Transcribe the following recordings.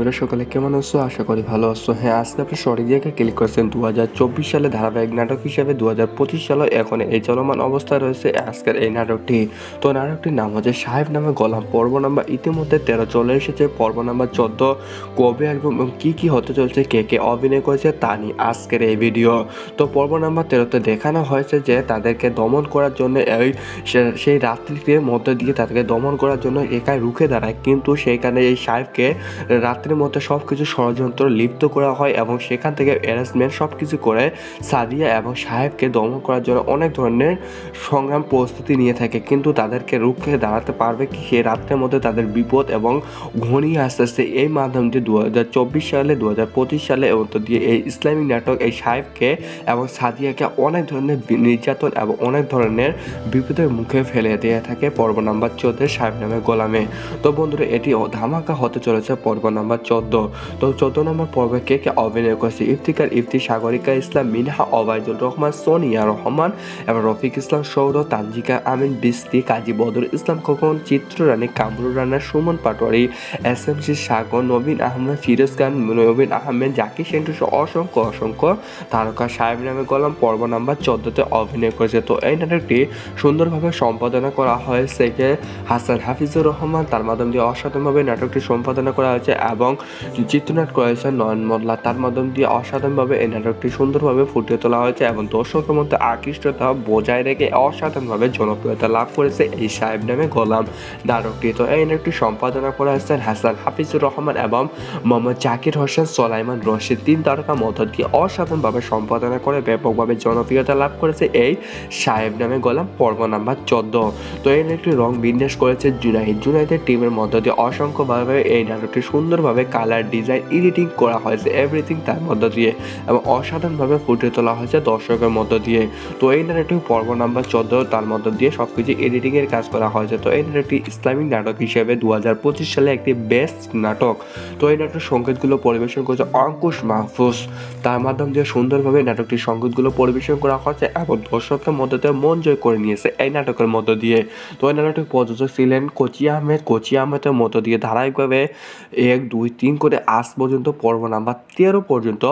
বন্ধুরা সকলে কেমন আছো? আশা করি ভালো আছো। হ্যাঁ, আজকে আপনি সঠিক জায়গায় ক্লিক করেছেন। 2024 সালে ধারাবাহিক নাটক হিসেবে 2025 সালে এখন এই চলমান অবস্থায় রয়েছে আজকের এই নাটকটি। তো নাটকটির নাম হচ্ছে সাহেব নামে গোলাম। পর্ব নাম্বার ইতিমধ্যে 13 চলে এসেছে। পর্ব নাম্বার 14 কবে আসবে এবং কি হতে চলছে, কে কে অভিনয় করেছে তা নিয়ে আজকের এই ভিডিও। তো পর্ব নাম্বার 13তে দেখানো হয়েছে যে তাদেরকে দমন করার জন্য সেই রাত্রির মধ্যে দিয়ে তাদেরকে দমন করার জন্য একাই রুখে দাঁড়ায়, কিন্তু সেইখানে এই সাহেবকে রাত্রের মধ্যে সব কিছু ষড়যন্ত্র লিপ্ত করা হয় এবং সেখান থেকে অ্যারেঞ্জমেন্ট সব কিছু করে সাদিয়া এবং সাহেবকে দমন করার জন্য অনেক ধরনের সংগ্রাম প্রস্তুতি নিয়ে থাকে, কিন্তু তাদেরকে রুখে দাঁড়াতে পারবে কি সেই রাত্রের মধ্যে তাদের বিপদ এবং ঘনিয়ে আস্তে আস্তে এই মাধ্যমটি 2024 সালে 2025 সালে দিয়ে এই ইসলামিক নাটক এই সাহেবকে এবং সাদিয়াকে অনেক ধরনের নির্যাতন এবং অনেক ধরনের বিপদের মুখে ফেলে দিয়ে থাকে পর্ব নাম্বার 14 সাহেব নামে গোলামে। তো বন্ধুরা, এটি ধামাকা হতে চলেছে পর্ব নাম্বার 14। তো 14 নম্বর পর্বে কে কে অভিনয় করেছে? ইফতিকার, ইফতি, সাগরিকা ইসলাম, মিনহা, ওবায়দুল রহমান, সোনিয়া রহমান এবং রফিক ইসলাম, সৌর, তানজিকা আমিন, বিস্তি, কাজী বদর ইসলাম খোকন, চিত্ররানী, কামরুল রানা, সুমন পাটোয়ারি, SMC সাগর, নবীন আহমেদ, ফিরোজ খান, নবীন আহমেদ, জাকির সেন্টু অসংখ্য তারকা সাহেব নামে গোলাম পর্ব নাম্বার 14তে অভিনয় করেছে। তো এই নাটকটি সুন্দরভাবে সম্পাদনা করা হয়েছে হাসান হাফিজুর রহমান, তার মাধ্যম দিয়ে অসাধারণভাবে নাটকটি সম্পাদনা করা হয়েছে এবং চিত্রনাট করেছেন নয়ন মোল্লা, তার মাধ্যম দিয়ে অসাধারণভাবে এই নাটকটি সুন্দরভাবে ফুটিয়ে তোলা হয়েছে এবং দর্শকের মধ্যে আকৃষ্টতা বজায় রেখে অসাধারণভাবে জনপ্রিয়তা লাভ করেছে এই সাহেব নামে গোলাম নাটকটি। তো এই নাটকটি সম্পাদনা করা হয়েছেন হাসান হাফিজুর রহমান এবং মোহাম্মদ জাকির হোসেন সোলাইমান রশিদ, 3 তারকা মধ্য দিয়ে অসাধারণভাবে সম্পাদনা করে ব্যাপকভাবে জনপ্রিয়তা লাভ করেছে এই সাহেব নামে গোলাম পর্ব নাম্বার 14। তো এই নাটকটি রং বিন্যাস করেছে জুনাইদের টিমের মধ্য দিয়ে অসংখ্যভাবে এই নাটকটি সুন্দরভাবে কালার ডিজাইন এডিটিং করা হয়েছে, এভরিথিং তার মধ্য দিয়ে এবং অসাধারণভাবে ফুটিয়ে তোলা হয়েছে দর্শকের মধ্য দিয়ে। তো এই নাটকটি পর্ব নাম্বার 14 তার মধ্য দিয়ে সবকিছু এডিটিং এর কাজ করা হয়েছে। তো এই নাটকটি ইসলামিক নাটক হিসেবে 2025 সালে একটি বেস্ট নাটক। তো এই নাটকের সংগীতগুলো পরিবেশন করেছে অঙ্কুশ মাহফুজ, তার মাধ্যম দিয়ে সুন্দরভাবে নাটকটির সংগীতগুলো পরিবেশন করা হয়েছে এবং দর্শকের মধ্য দিয়ে মন জয় করে নিয়েছে এই নাটকের মধ্য দিয়ে। তো এই নাটকটি প্রযোজক ছিলেন কোচি আহমেদের মধ্য দিয়ে ধারাবাহিকভাবে 1, 2, 3 করে আজ পর্যন্ত পর্ব নাম্বার 13 পর্যন্ত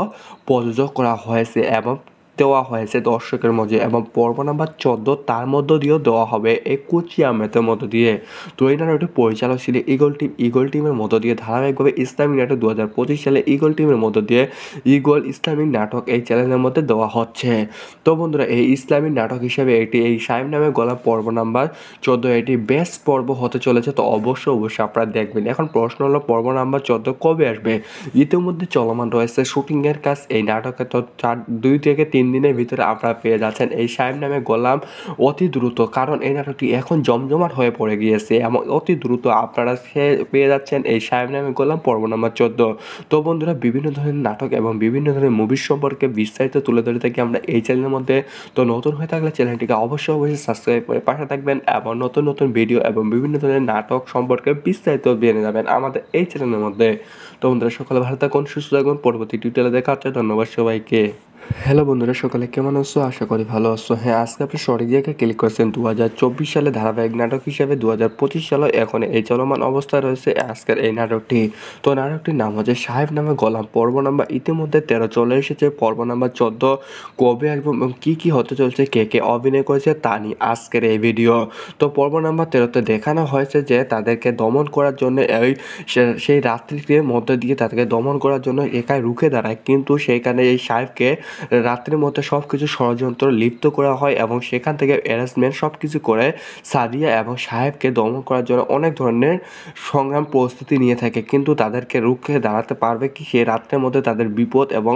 প্রযোজক করা হয়েছে এবং দেওয়া হয়েছে দর্শকের মধ্যে এবং পর্ব নাম্বার 14 তার মধ্য দিয়েও দেওয়া হবে এই কোচি আহমেদের মধ্য দিয়ে। তো এই নাটকটি পরিচালক ছিল ইগল টিমের মধ্য দিয়ে ধারাবাহিকভাবে ইসলামিক নাটক 2025 সালে ইগল টিমের মধ্য দিয়ে ইগল ইসলামিক নাটক এই চ্যানেলের মধ্যে দেওয়া হচ্ছে। তো বন্ধুরা, এই ইসলামিক নাটক হিসেবে এই সাহেব নামে গোলাম পর্ব নাম্বার 14 এটি বেস্ট পর্ব হতে চলেছে। তো অবশ্যই আপনারা দেখবেন। এখন প্রশ্ন হলো পর্ব নাম্বার 14 কবে আসবে? ইতিমধ্যে চলমান রয়েছে শুটিংয়ের কাজ এই নাটকে। তো 2 থেকে 3 দিনের ভিতরে আপনারা পেয়ে যাচ্ছেন এই সাহেব নামে গোলাম অতি দ্রুত, কারণ এই নাটকটি এখন জমজমাট হয়ে পড়ে গিয়েছে এবং অতি দ্রুত আপনারা পেয়ে যাচ্ছেন এই সাহেব নামে গোলাম পর্ব নাম্বার 14। তো বন্ধুরা, বিভিন্ন ধরনের নাটক এবং বিভিন্ন ধরনের মুভির সম্পর্কে বিস্তারিত তুলে ধরে থাকি আমরা এই চ্যানেলের মধ্যে। তো নতুন হয়ে থাকলে চ্যানেলটিকে অবশ্যই সাবস্ক্রাইব করে পাশে থাকবেন এবং নতুন ভিডিও এবং বিভিন্ন ধরনের নাটক সম্পর্কে বিস্তারিত জেনে যাবেন আমাদের এই চ্যানেলের মধ্যে। তো বন্ধুরা, সকলে ভালো থাকুন, সুস্থ থাকুন, পরবর্তী টিউটোরিয়ালে দেখা হচ্ছে। ধন্যবাদ সবাইকে। হ্যালো বন্ধুরা, সকলে কেমন আছো? আশা করি ভালো আছো। হ্যাঁ, আজকে আপনি সঠিক জায়গায় ক্লিক করেছেন। 2024 সালে ধারাবাহিক নাটক হিসেবে 2025 সালে এখন এই চলমান অবস্থায় রয়েছে আজকের এই নাটকটি। তো নাটকটির নাম হচ্ছে সাহেব নামে গোলাম। পর্ব নাম্বার ইতিমধ্যে 13 চলে এসেছে। পর্ব নাম্বার 14 কবে আসবে এবং কি হতে চলছে, কে কে অভিনয় করেছে তা নিয়ে আজকের এই ভিডিও। তো পর্ব নাম্বার 13তে দেখানো হয়েছে যে তাদেরকে দমন করার জন্য সেই রাত্রির মধ্যে দিয়ে তাদেরকে দমন করার জন্য একাই রুখে দাঁড়ায়, কিন্তু সেইখানে এই সাহেবকে রাত্রের মধ্যে সব কিছু ষড়যন্ত্র লিপ্ত করা হয় এবং সেখান থেকে অ্যারেঞ্জমেন্ট সব কিছু করে সাদিয়া এবং সাহেবকে দমন করার জন্য অনেক ধরনের সংগ্রাম প্রস্তুতি নিয়ে থাকে, কিন্তু তাদেরকে রুখে দাঁড়াতে পারবে কি সেই রাত্রের মধ্যে তাদের বিপদ এবং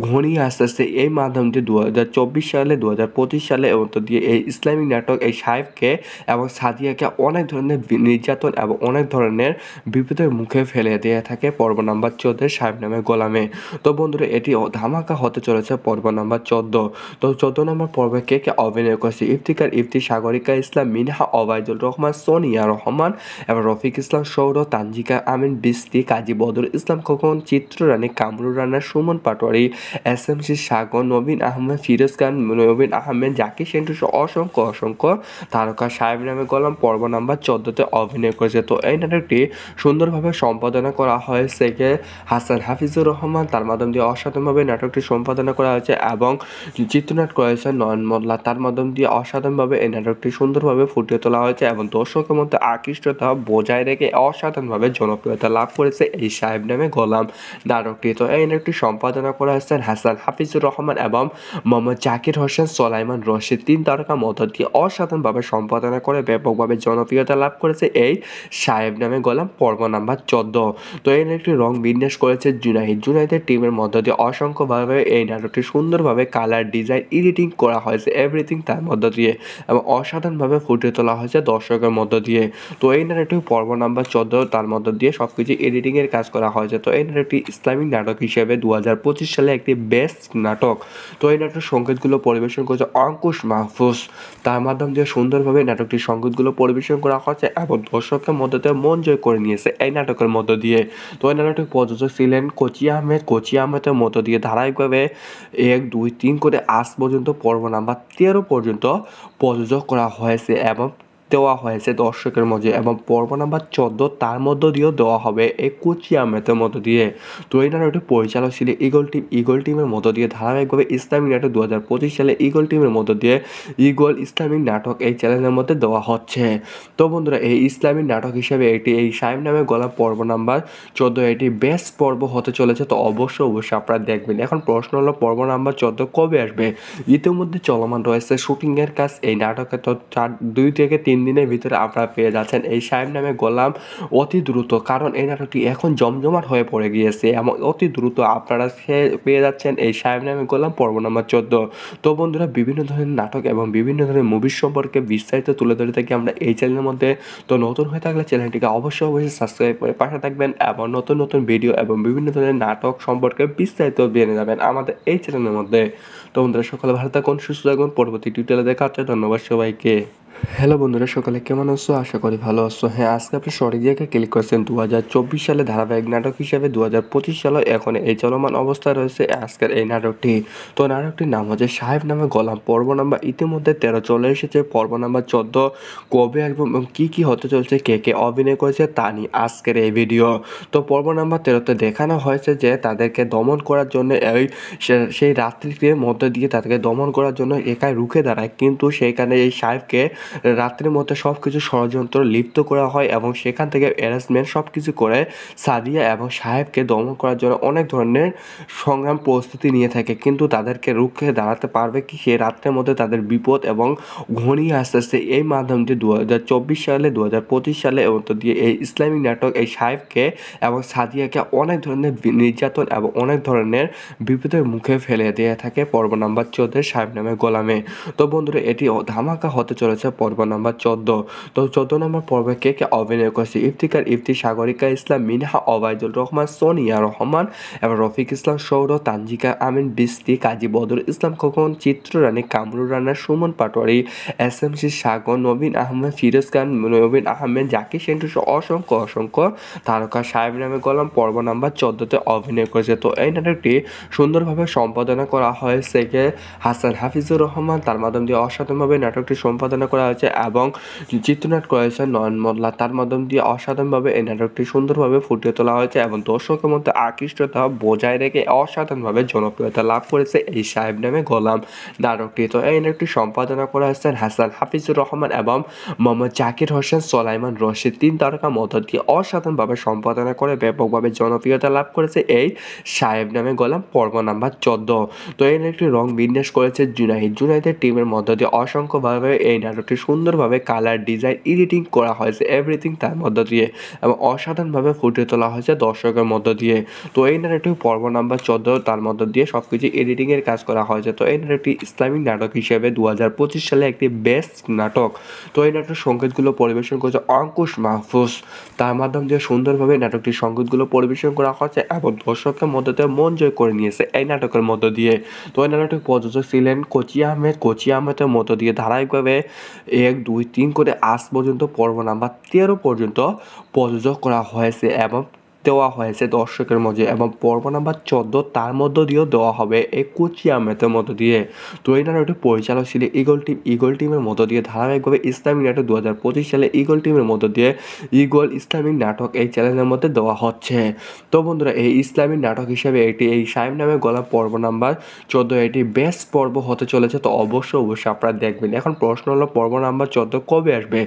ঘনিয়ে আস্তে আস্তে এই মাধ্যমটি 2024 সালে 2025 সালে দিয়ে এই ইসলামিক নাটক এই সাহেবকে এবং সাদিয়াকে অনেক ধরনের নির্যাতন এবং অনেক ধরনের বিপদের মুখে ফেলে দিয়ে থাকে পর্ব নাম্বার 14 সাহেব নামে গোলামে। তো বন্ধুরা, এটি ধামাকা হতে চলেছে পর্ব নাম্বার 14। তো 14 নম্বর পর্বে কে কে অভিনয় করেছে? ইফতিকার, ইফতি, সাগরিকা ইসলাম, মিনহা, ওবায়দুল রহমান, সোনিয়া রহমান এবং রফিক ইসলাম, সৌরভ, তানজিকা আমিন, বৃষ্টি, কাজী বদরুল ইসলাম খোকন, চিত্ররানী, কামরুল রানা, সুমন পাটোয়ারি, এসএমসি সাগর, নবীন আহমেদ, ফিরোজ খান, নবীন আহমেদ, জাকির সেন্টু সহ অসংখ্য তারকা সাহেব নামে গোলাম পর্ব নাম্বার 14-তে অভিনয় করেছে। তো এই নাটকটি সুন্দরভাবে সম্পাদনা করা হয়েছে হাসান হাফিজুর রহমান, তার মাধ্যম দিয়ে অসাধারণভাবে নাটকটি সম্পাদনা করা হয়েছে এবং চিত্রনাট করেছে নয়ন মোল্লা, তার মাধ্যম দিয়ে অসাধারণভাবে এই নাটকটি সুন্দরভাবে ফুটিয়ে তোলা হয়েছে এবং দর্শকের মধ্যে আকৃষ্টতা বজায় রেখে অসাধারণভাবে জনপ্রিয়তা লাভ করেছে এই সাহেব নামে গোলাম নাটকটি। তো এই নাটকটি সম্পাদনা করা হয়েছেন হাসান হাফিজুর রহমান এবং মোহাম্মদ জাকির হোসেন সোলাইমান রশিদ, 3 তারকা মধ্য দিয়ে অসাধারণভাবে সম্পাদনা করে ব্যাপকভাবে জনপ্রিয়তা লাভ করেছে এই সাহেব নামে গোলাম পর্ব নাম্বার 14। তো এই নাটকটি রং বিন্যাস করেছে জুনাইদের টিমের মধ্য দিয়ে অসংখ্যভাবে এই নাটকটি সুন্দরভাবে কালার ডিজাইন এডিটিং করা হয়েছে এভরিথিং তার মধ্য দিয়ে এবং অসাধারণভাবে ফুটিয়ে তোলা হয়েছে দর্শকের মধ্য দিয়ে। তো এই নাটকটি পর্ব নাম্বার 14 তার মধ্য দিয়ে সবকিছু এডিটিংয়ের কাজ করা হয়েছে। তো এই নাটকটি ইসলামিক নাটক হিসেবে 2025 সালে একটি বেস্ট নাটক। তো এই নাটকের সংগীতগুলো পরিবেশন করেছে অঙ্কুশ মাহফুজ, তার মাধ্যম দিয়ে সুন্দরভাবে নাটকটির সংগীতগুলো পরিবেশন করা হয়েছে এবং দর্শকের মধ্যে মন জয় করে নিয়েছে এই নাটকের মধ্য দিয়ে। তো এই নাটকটি প্রযোজক ছিলেন কোচি আহমেদের মধ্য দিয়ে ধারাবাহিকভাবে 1, 2, 3 করে আজ পর্যন্ত পর্ব নাম্বার 13 পর্যন্ত প্রযোজক করা হয়েছে এবং দেওয়া হয়েছে দর্শকের মধ্যে এবং পর্ব নাম্বার 14 তার মধ্য দিয়েও দেওয়া হবে এই কোচি আহমেদের মধ্য দিয়ে। তো এই নাটকটি পরিচালক ছিল ইগল টিমের মধ্য দিয়ে ধারাবাহিকভাবে ইসলামিক নাটক 2025 সালে ইগল টিমের মধ্য দিয়ে ইগল ইসলামিক নাটক এই চ্যানেলের মধ্যে দেওয়া হচ্ছে। তো বন্ধুরা, এই ইসলামিক নাটক হিসেবে এই সাহেব নামে গোলাম পর্ব নাম্বার 14 এটি বেস্ট পর্ব হতে চলেছে। তো অবশ্যই আপনারা দেখবেন। এখন প্রশ্ন হলো পর্ব নাম্বার 14 কবে আসবে? ইতিমধ্যে চলমান রয়েছে শুটিংয়ের কাজ এই নাটকে। তো 2 থেকে 3 দিনের ভিতরে আপনারা পেয়ে যাচ্ছেন এই সাহেব নামে গোলাম অতি দ্রুত, কারণ এই নাটকটি এখন জমজমাট হয়ে পড়ে গিয়েছে এবং অতি দ্রুত আপনারা পেয়ে যাচ্ছেন এই সাহেব নামে গোলাম পর্ব নাম্বার 14। তো বন্ধুরা, বিভিন্ন ধরনের নাটক এবং বিভিন্ন ধরনের মুভির সম্পর্কে বিস্তারিত তুলে ধরে থাকি আমরা এই চ্যানেলের মধ্যে। তো নতুন হয়ে থাকলে চ্যানেলটিকে অবশ্যই সাবস্ক্রাইব করে পাশে থাকবেন এবং নতুন ভিডিও এবং বিভিন্ন ধরনের নাটক সম্পর্কে বিস্তারিত জেনে যাবেন আমাদের এই চ্যানেলের মধ্যে। তো বন্ধুরা, সকালে ভালো থাকুন, সুস্থ থাকুন, পরবর্তী টিউটোরিয়ালে দেখা হচ্ছে। ধন্যবাদ সবাইকে। হ্যালো বন্ধুরা, সকালে কেমন আছো? আশা করি ভালো আছো। হ্যাঁ, আজকে আপনি সঠিক জায়গায় ক্লিক করেছেন। 2024 সালে ধারাবাহিক নাটক হিসেবে 2025 সালে এখন এই চলমান অবস্থায় রয়েছে আজকের এই নাটকটি। তো নাটকটির নাম হচ্ছে সাহেব নামে গোলাম। পর্ব নাম্বার ইতিমধ্যে 13 চলে এসেছে। পর্ব নাম্বার 14 কবে আসবে এবং কী হতে চলছে, কে অভিনয় করেছে তা নিয়ে আজকের এই ভিডিও। তো পর্ব নাম্বার 13-তে দেখানো হয়েছে যে তাদেরকে দমন করার জন্য সেই রাত্রিটির মধ্যে দিয়ে তাদেরকে দমন করার জন্য একাই রুখে দাঁড়ায়, কিন্তু সেইখানে এই সাহেবকে রাত্রির মধ্যে সব কিছু ষড়যন্ত্র লিপ্ত করা হয় এবং সেখান থেকে অ্যারেঞ্জমেন্ট সব কিছু করে সাদিয়া এবং সাহেবকে দমন করার জন্য অনেক ধরনের সংগ্রাম প্রস্তুতি নিয়ে থাকে, কিন্তু তাদেরকে রুখে দাঁড়াতে পারবে কি সে রাত্রের মধ্যে তাদের বিপদ এবং ঘনিয়ে আসতেছে। এই মাধ্যম দিয়ে 2024 সালে 2025 সালে এবং দিয়ে এই ইসলামিক নাটক এই সাহেবকে এবং সাদিয়াকে অনেক ধরনের নির্যাতন এবং অনেক ধরনের বিপদের মুখে ফেলে দিয়ে থাকে পর্ব নাম্বার 14 সাহেব নামে গোলামে। তো বন্ধুরা, এটি ধামাকা হতে চলেছে পর্ব নাম্বার 14। তো 14 নম্বর পর্বে কে অভিনয় করেছে? ইফতিকার, ইফতি, সাগরিকা ইসলাম, মিনহা, ওবায়দুল রহমান, সোনিয়া রহমান এবং রফিক ইসলাম, সৌরভ, তানজিকা আমিন, বৃষ্টি, কাজী বদরুল ইসলাম খোকন, চিত্ররানী, কামরুল রানা, সুমন পাটোয়ারি, এসএমসি সাগর, নবীন আহমেদ, ফিরোজ খান, নবীন আহমেদ, জাকির সেন্টু সহ অসংখ্য তারকা সাহেব নামে গোলাম পর্ব নাম্বার 14-তে অভিনয় করেছে। তো এই নাটকটি সুন্দরভাবে সম্পাদনা করা হয়েছে হাসান হাফিজুর রহমান, তার মাধ্যম দিয়ে অসাধারণভাবে নাটকটি সম্পাদনা করা হয়েছে এবং চিত্রনাট করেছে নয়ন মোল্লা, তার মাধ্যম দিয়ে অসাধারণভাবে এই নাটকটি সুন্দরভাবে ফুটিয়ে তোলা হয়েছে এবং দর্শকের মধ্যে আকৃষ্টতা বজায় রেখে অসাধারণভাবে জনপ্রিয়তা লাভ করেছে এই সাহেব নামে গোলাম নাটকটি। তো এই নাটকটি সম্পাদনা করা হয়েছেন হাসান হাফিজুর রহমান এবং মোহাম্মদ জাকির হোসেন সোলাইমান রশিদ, 3 তারকা মধ্য দিয়ে অসাধারণভাবে সম্পাদনা করে ব্যাপকভাবে জনপ্রিয়তা লাভ করেছে এই সাহেব নামে গোলাম পর্ব নাম্বার 14। তো এই নাটকটি রং বিন্যাস করেছে জুনাইদের টিমের মধ্য দিয়ে অসংখ্যভাবে এই নাটকটি নাটকটি সুন্দরভাবে কালার ডিজাইন এডিটিং করা হয়েছে এভরিথিং তার মধ্য দিয়ে এবং অসাধারণভাবে ফুটিয়ে তোলা হয়েছে দর্শকের মধ্য দিয়ে। তো এই নাটকটি পর্ব নাম্বার 14 তার মধ্য দিয়ে সবকিছু এডিটিংয়ের কাজ করা হয়েছে। তো এই নাটকটি ইসলামিক নাটক হিসেবে 2025 সালে একটি বেস্ট নাটক। তো এই নাটকের সংগীতগুলো পরিবেশন করেছে অঙ্কুশ মাহফুজ, তার মাধ্যম দিয়ে সুন্দরভাবে নাটকটির সংগীতগুলো পরিবেশন করা হয়েছে এবং দর্শকের মধ্যে মন জয় করে নিয়েছে এই নাটকের মধ্য দিয়ে। তো এই নাটকটির প্রযোজক ছিলেন কোচি আহমেদের মধ্য দিয়ে ধারাবাহিকভাবে 1, 2, 3 করে আজ পর্যন্ত পর্ব নাম্বার 13 পর্যন্ত প্রযোজক করা হয়েছে এবং দেওয়া হয়েছে দর্শকের মধ্যে এবং পর্ব নাম্বার 14 তার মধ্য দিয়েও দেওয়া হবে এই কোচি আহমেদের মধ্য দিয়ে। তো এই নাটকটির পরিচালক ছিল ইগল টিমের মধ্য দিয়ে ধারাবাহিকভাবে ইসলামিক নাটক 2025 সালে ইগল টিমের মধ্য দিয়ে ইগল ইসলামিক নাটক এই চ্যানেলের মধ্যে দেওয়া হচ্ছে। তো বন্ধুরা এই ইসলামিক নাটক হিসেবে এই সাইম নামে গলা পর্ব নাম্বার 14 এটি বেস্ট পর্ব হতে চলেছে। তো অবশ্যই আপনারা দেখবেন। এখন প্রশ্ন হলো পর্ব নাম্বার 14 কবে আসবে?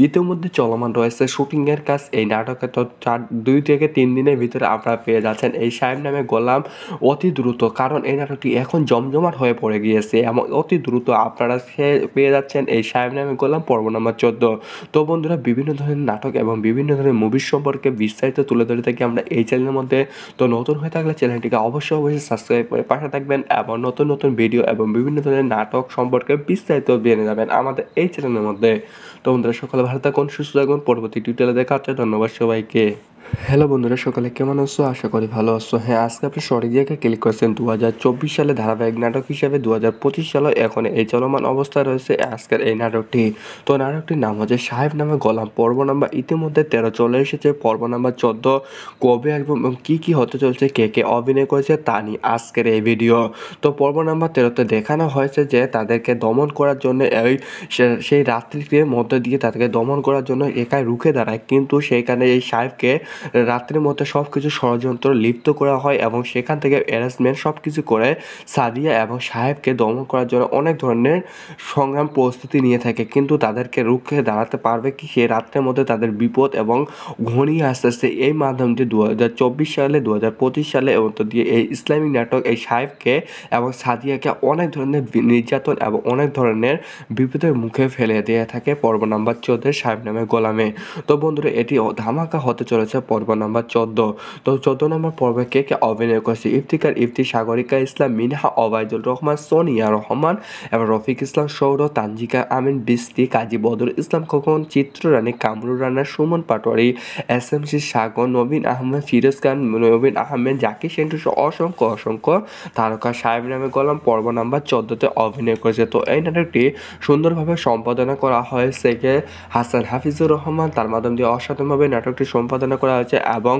ইতিমধ্যে চলমান রয়েছে শুটিংয়ের কাজ এই নাটকে। তো 2 থেকে 3 দিনের ভিতরে আপনারা পেয়ে যাচ্ছেন এই সাইম নামে গোলাম অতি দ্রুত, কারণ এই নাটকটি এখন জমজমাট হয়ে পড়ে গিয়েছে এবং অতি দ্রুত আপনারা পেয়ে যাচ্ছেন এই সাইম নামে গোলাম পর্ব নাম্বার 14। তো বন্ধুরা বিভিন্ন ধরনের নাটক এবং বিভিন্ন ধরনের মুভির সম্পর্কে বিস্তারিত তুলে ধরে থাকি আমরা এই চ্যানেলের মধ্যে। তো নতুন হয়ে থাকলে চ্যানেলটিকে অবশ্যই সাবস্ক্রাইব করে পাশে থাকবেন এবং নতুন নতুন ভিডিও এবং বিভিন্ন ধরনের নাটক সম্পর্কে বিস্তারিত জেনে যাবেন আমাদের এই চ্যানেলের মধ্যে। তো বন্ধুরা সকালে ভালো থাকুন, সুস্থ থাকুন, পরবর্তী টিউটোরিয়ালে দেখা হচ্ছে। ধন্যবাদ সবাইকে। হ্যালো বন্ধুরা, সকালে কেমন আছো? আশা করি ভালো আছো। হ্যাঁ, আজকে আপনি সঠিক জায়গায় ক্লিক করেছেন। 2024 সালে ধারাবাহিক নাটক হিসেবে 2025 সালে এখন এই চলমান অবস্থায় রয়েছে আজকের এই নাটকটি। তো নাটকটির নাম হচ্ছে সাহেব নামে গোলাম। পর্ব নাম্বার ইতিমধ্যে 13 চলে এসেছে। পর্ব নাম্বার 14 কবে আসবে এবং কী হতে চলছে, কে অভিনয় করেছে তা নিয়ে আজকের এই ভিডিও। তো পর্ব নাম্বার 13তে দেখানো হয়েছে যে তাদেরকে দমন করার জন্য সেই রাত্রির মধ্যে দিয়ে তাদেরকে দমন করার জন্য একাই রুখে দাঁড়ায়, কিন্তু সেইখানে এই সাহেবকে রাত্রের মধ্যে সব কিছু ষড়যন্ত্র লিপ্ত করা হয় এবং সেখান থেকে অ্যারেঞ্জমেন্ট সব কিছু করে সাদিয়া এবং সাহেবকে দমন করার জন্য অনেক ধরনের সংগ্রাম প্রস্তুতি নিয়ে থাকে, কিন্তু তাদেরকে রুখে দাঁড়াতে পারবে কি সে রাত্রের মধ্যে তাদের বিপদ এবং ঘনিয়ে আসতেছে। এই মাধ্যম দিয়ে 2024 সালে 2025 সালে দিয়ে এই ইসলামিক নাটক এই সাহেবকে এবং সাদিয়াকে অনেক ধরনের নির্যাতন এবং অনেক ধরনের বিপদের মুখে ফেলে দিয়ে থাকে পর্ব নাম্বার 14 সাহেব নামে গোলামে। তো বন্ধুরা এটি ধামাকা হতে চলেছে পর্ব নাম্বার 14। তো 14 নম্বর পর্বে কে অভিনয় করেছে? ইফতি, সাগরিকা ইসলাম, মিনহা, ওবায়দুর রহমান, সোনিয়া রহমান এবং রফিক ইসলাম সৌরভ, তানজিকা আমিন, বৃষ্টি, কাজী বদর ইসলাম খোকন, চিত্ররানী, কামরুর রানা, সুমন পাটোয়ারি, SMC সাগর, নবীন আহমেদ, ফিরোজ খান, নবীন আহমেদ, জাকি সেন্টু অসংখ্য তারকা সাহেব নামে গোলাম পর্ব নাম্বার 14তে অভিনয় করেছে। তো এই নাটকটি সুন্দরভাবে সম্পাদনা করা হয়েছে হাসান হাফিজুর রহমান, তার মাধ্যম দিয়ে অসাধারণভাবে নাটকটি সম্পাদনা করা হয়েছে এবং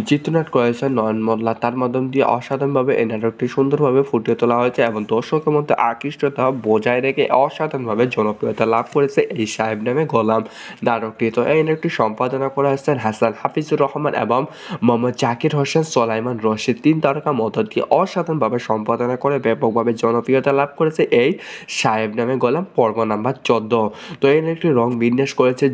চিত্রনাট করেছে নয়ন মোল্লা, তার মাধ্যম দিয়ে অসাধারণভাবে এই নাটকটি সুন্দরভাবে ফুটিয়ে তোলা হয়েছে এবং দর্শকের মধ্যে আকৃষ্টতা বজায় রেখে অসাধারণভাবে জনপ্রিয়তা লাভ করেছে এই সাহেব নামে গোলাম নাটকটি। তো এই নাটকটি সম্পাদনা করা হয়েছেন হাসান হাফিজুর রহমান এবং মোহাম্মদ জাকির হোসেন সোলাইমান রশিদ, 3 তারকা মধ্য দিয়ে অসাধারণভাবে সম্পাদনা করে ব্যাপকভাবে জনপ্রিয়তা লাভ করেছে এই সাহেব নামে গোলাম পর্ব নাম্বার 14। তো এই নাটকটি রং বিন্যাস করেছে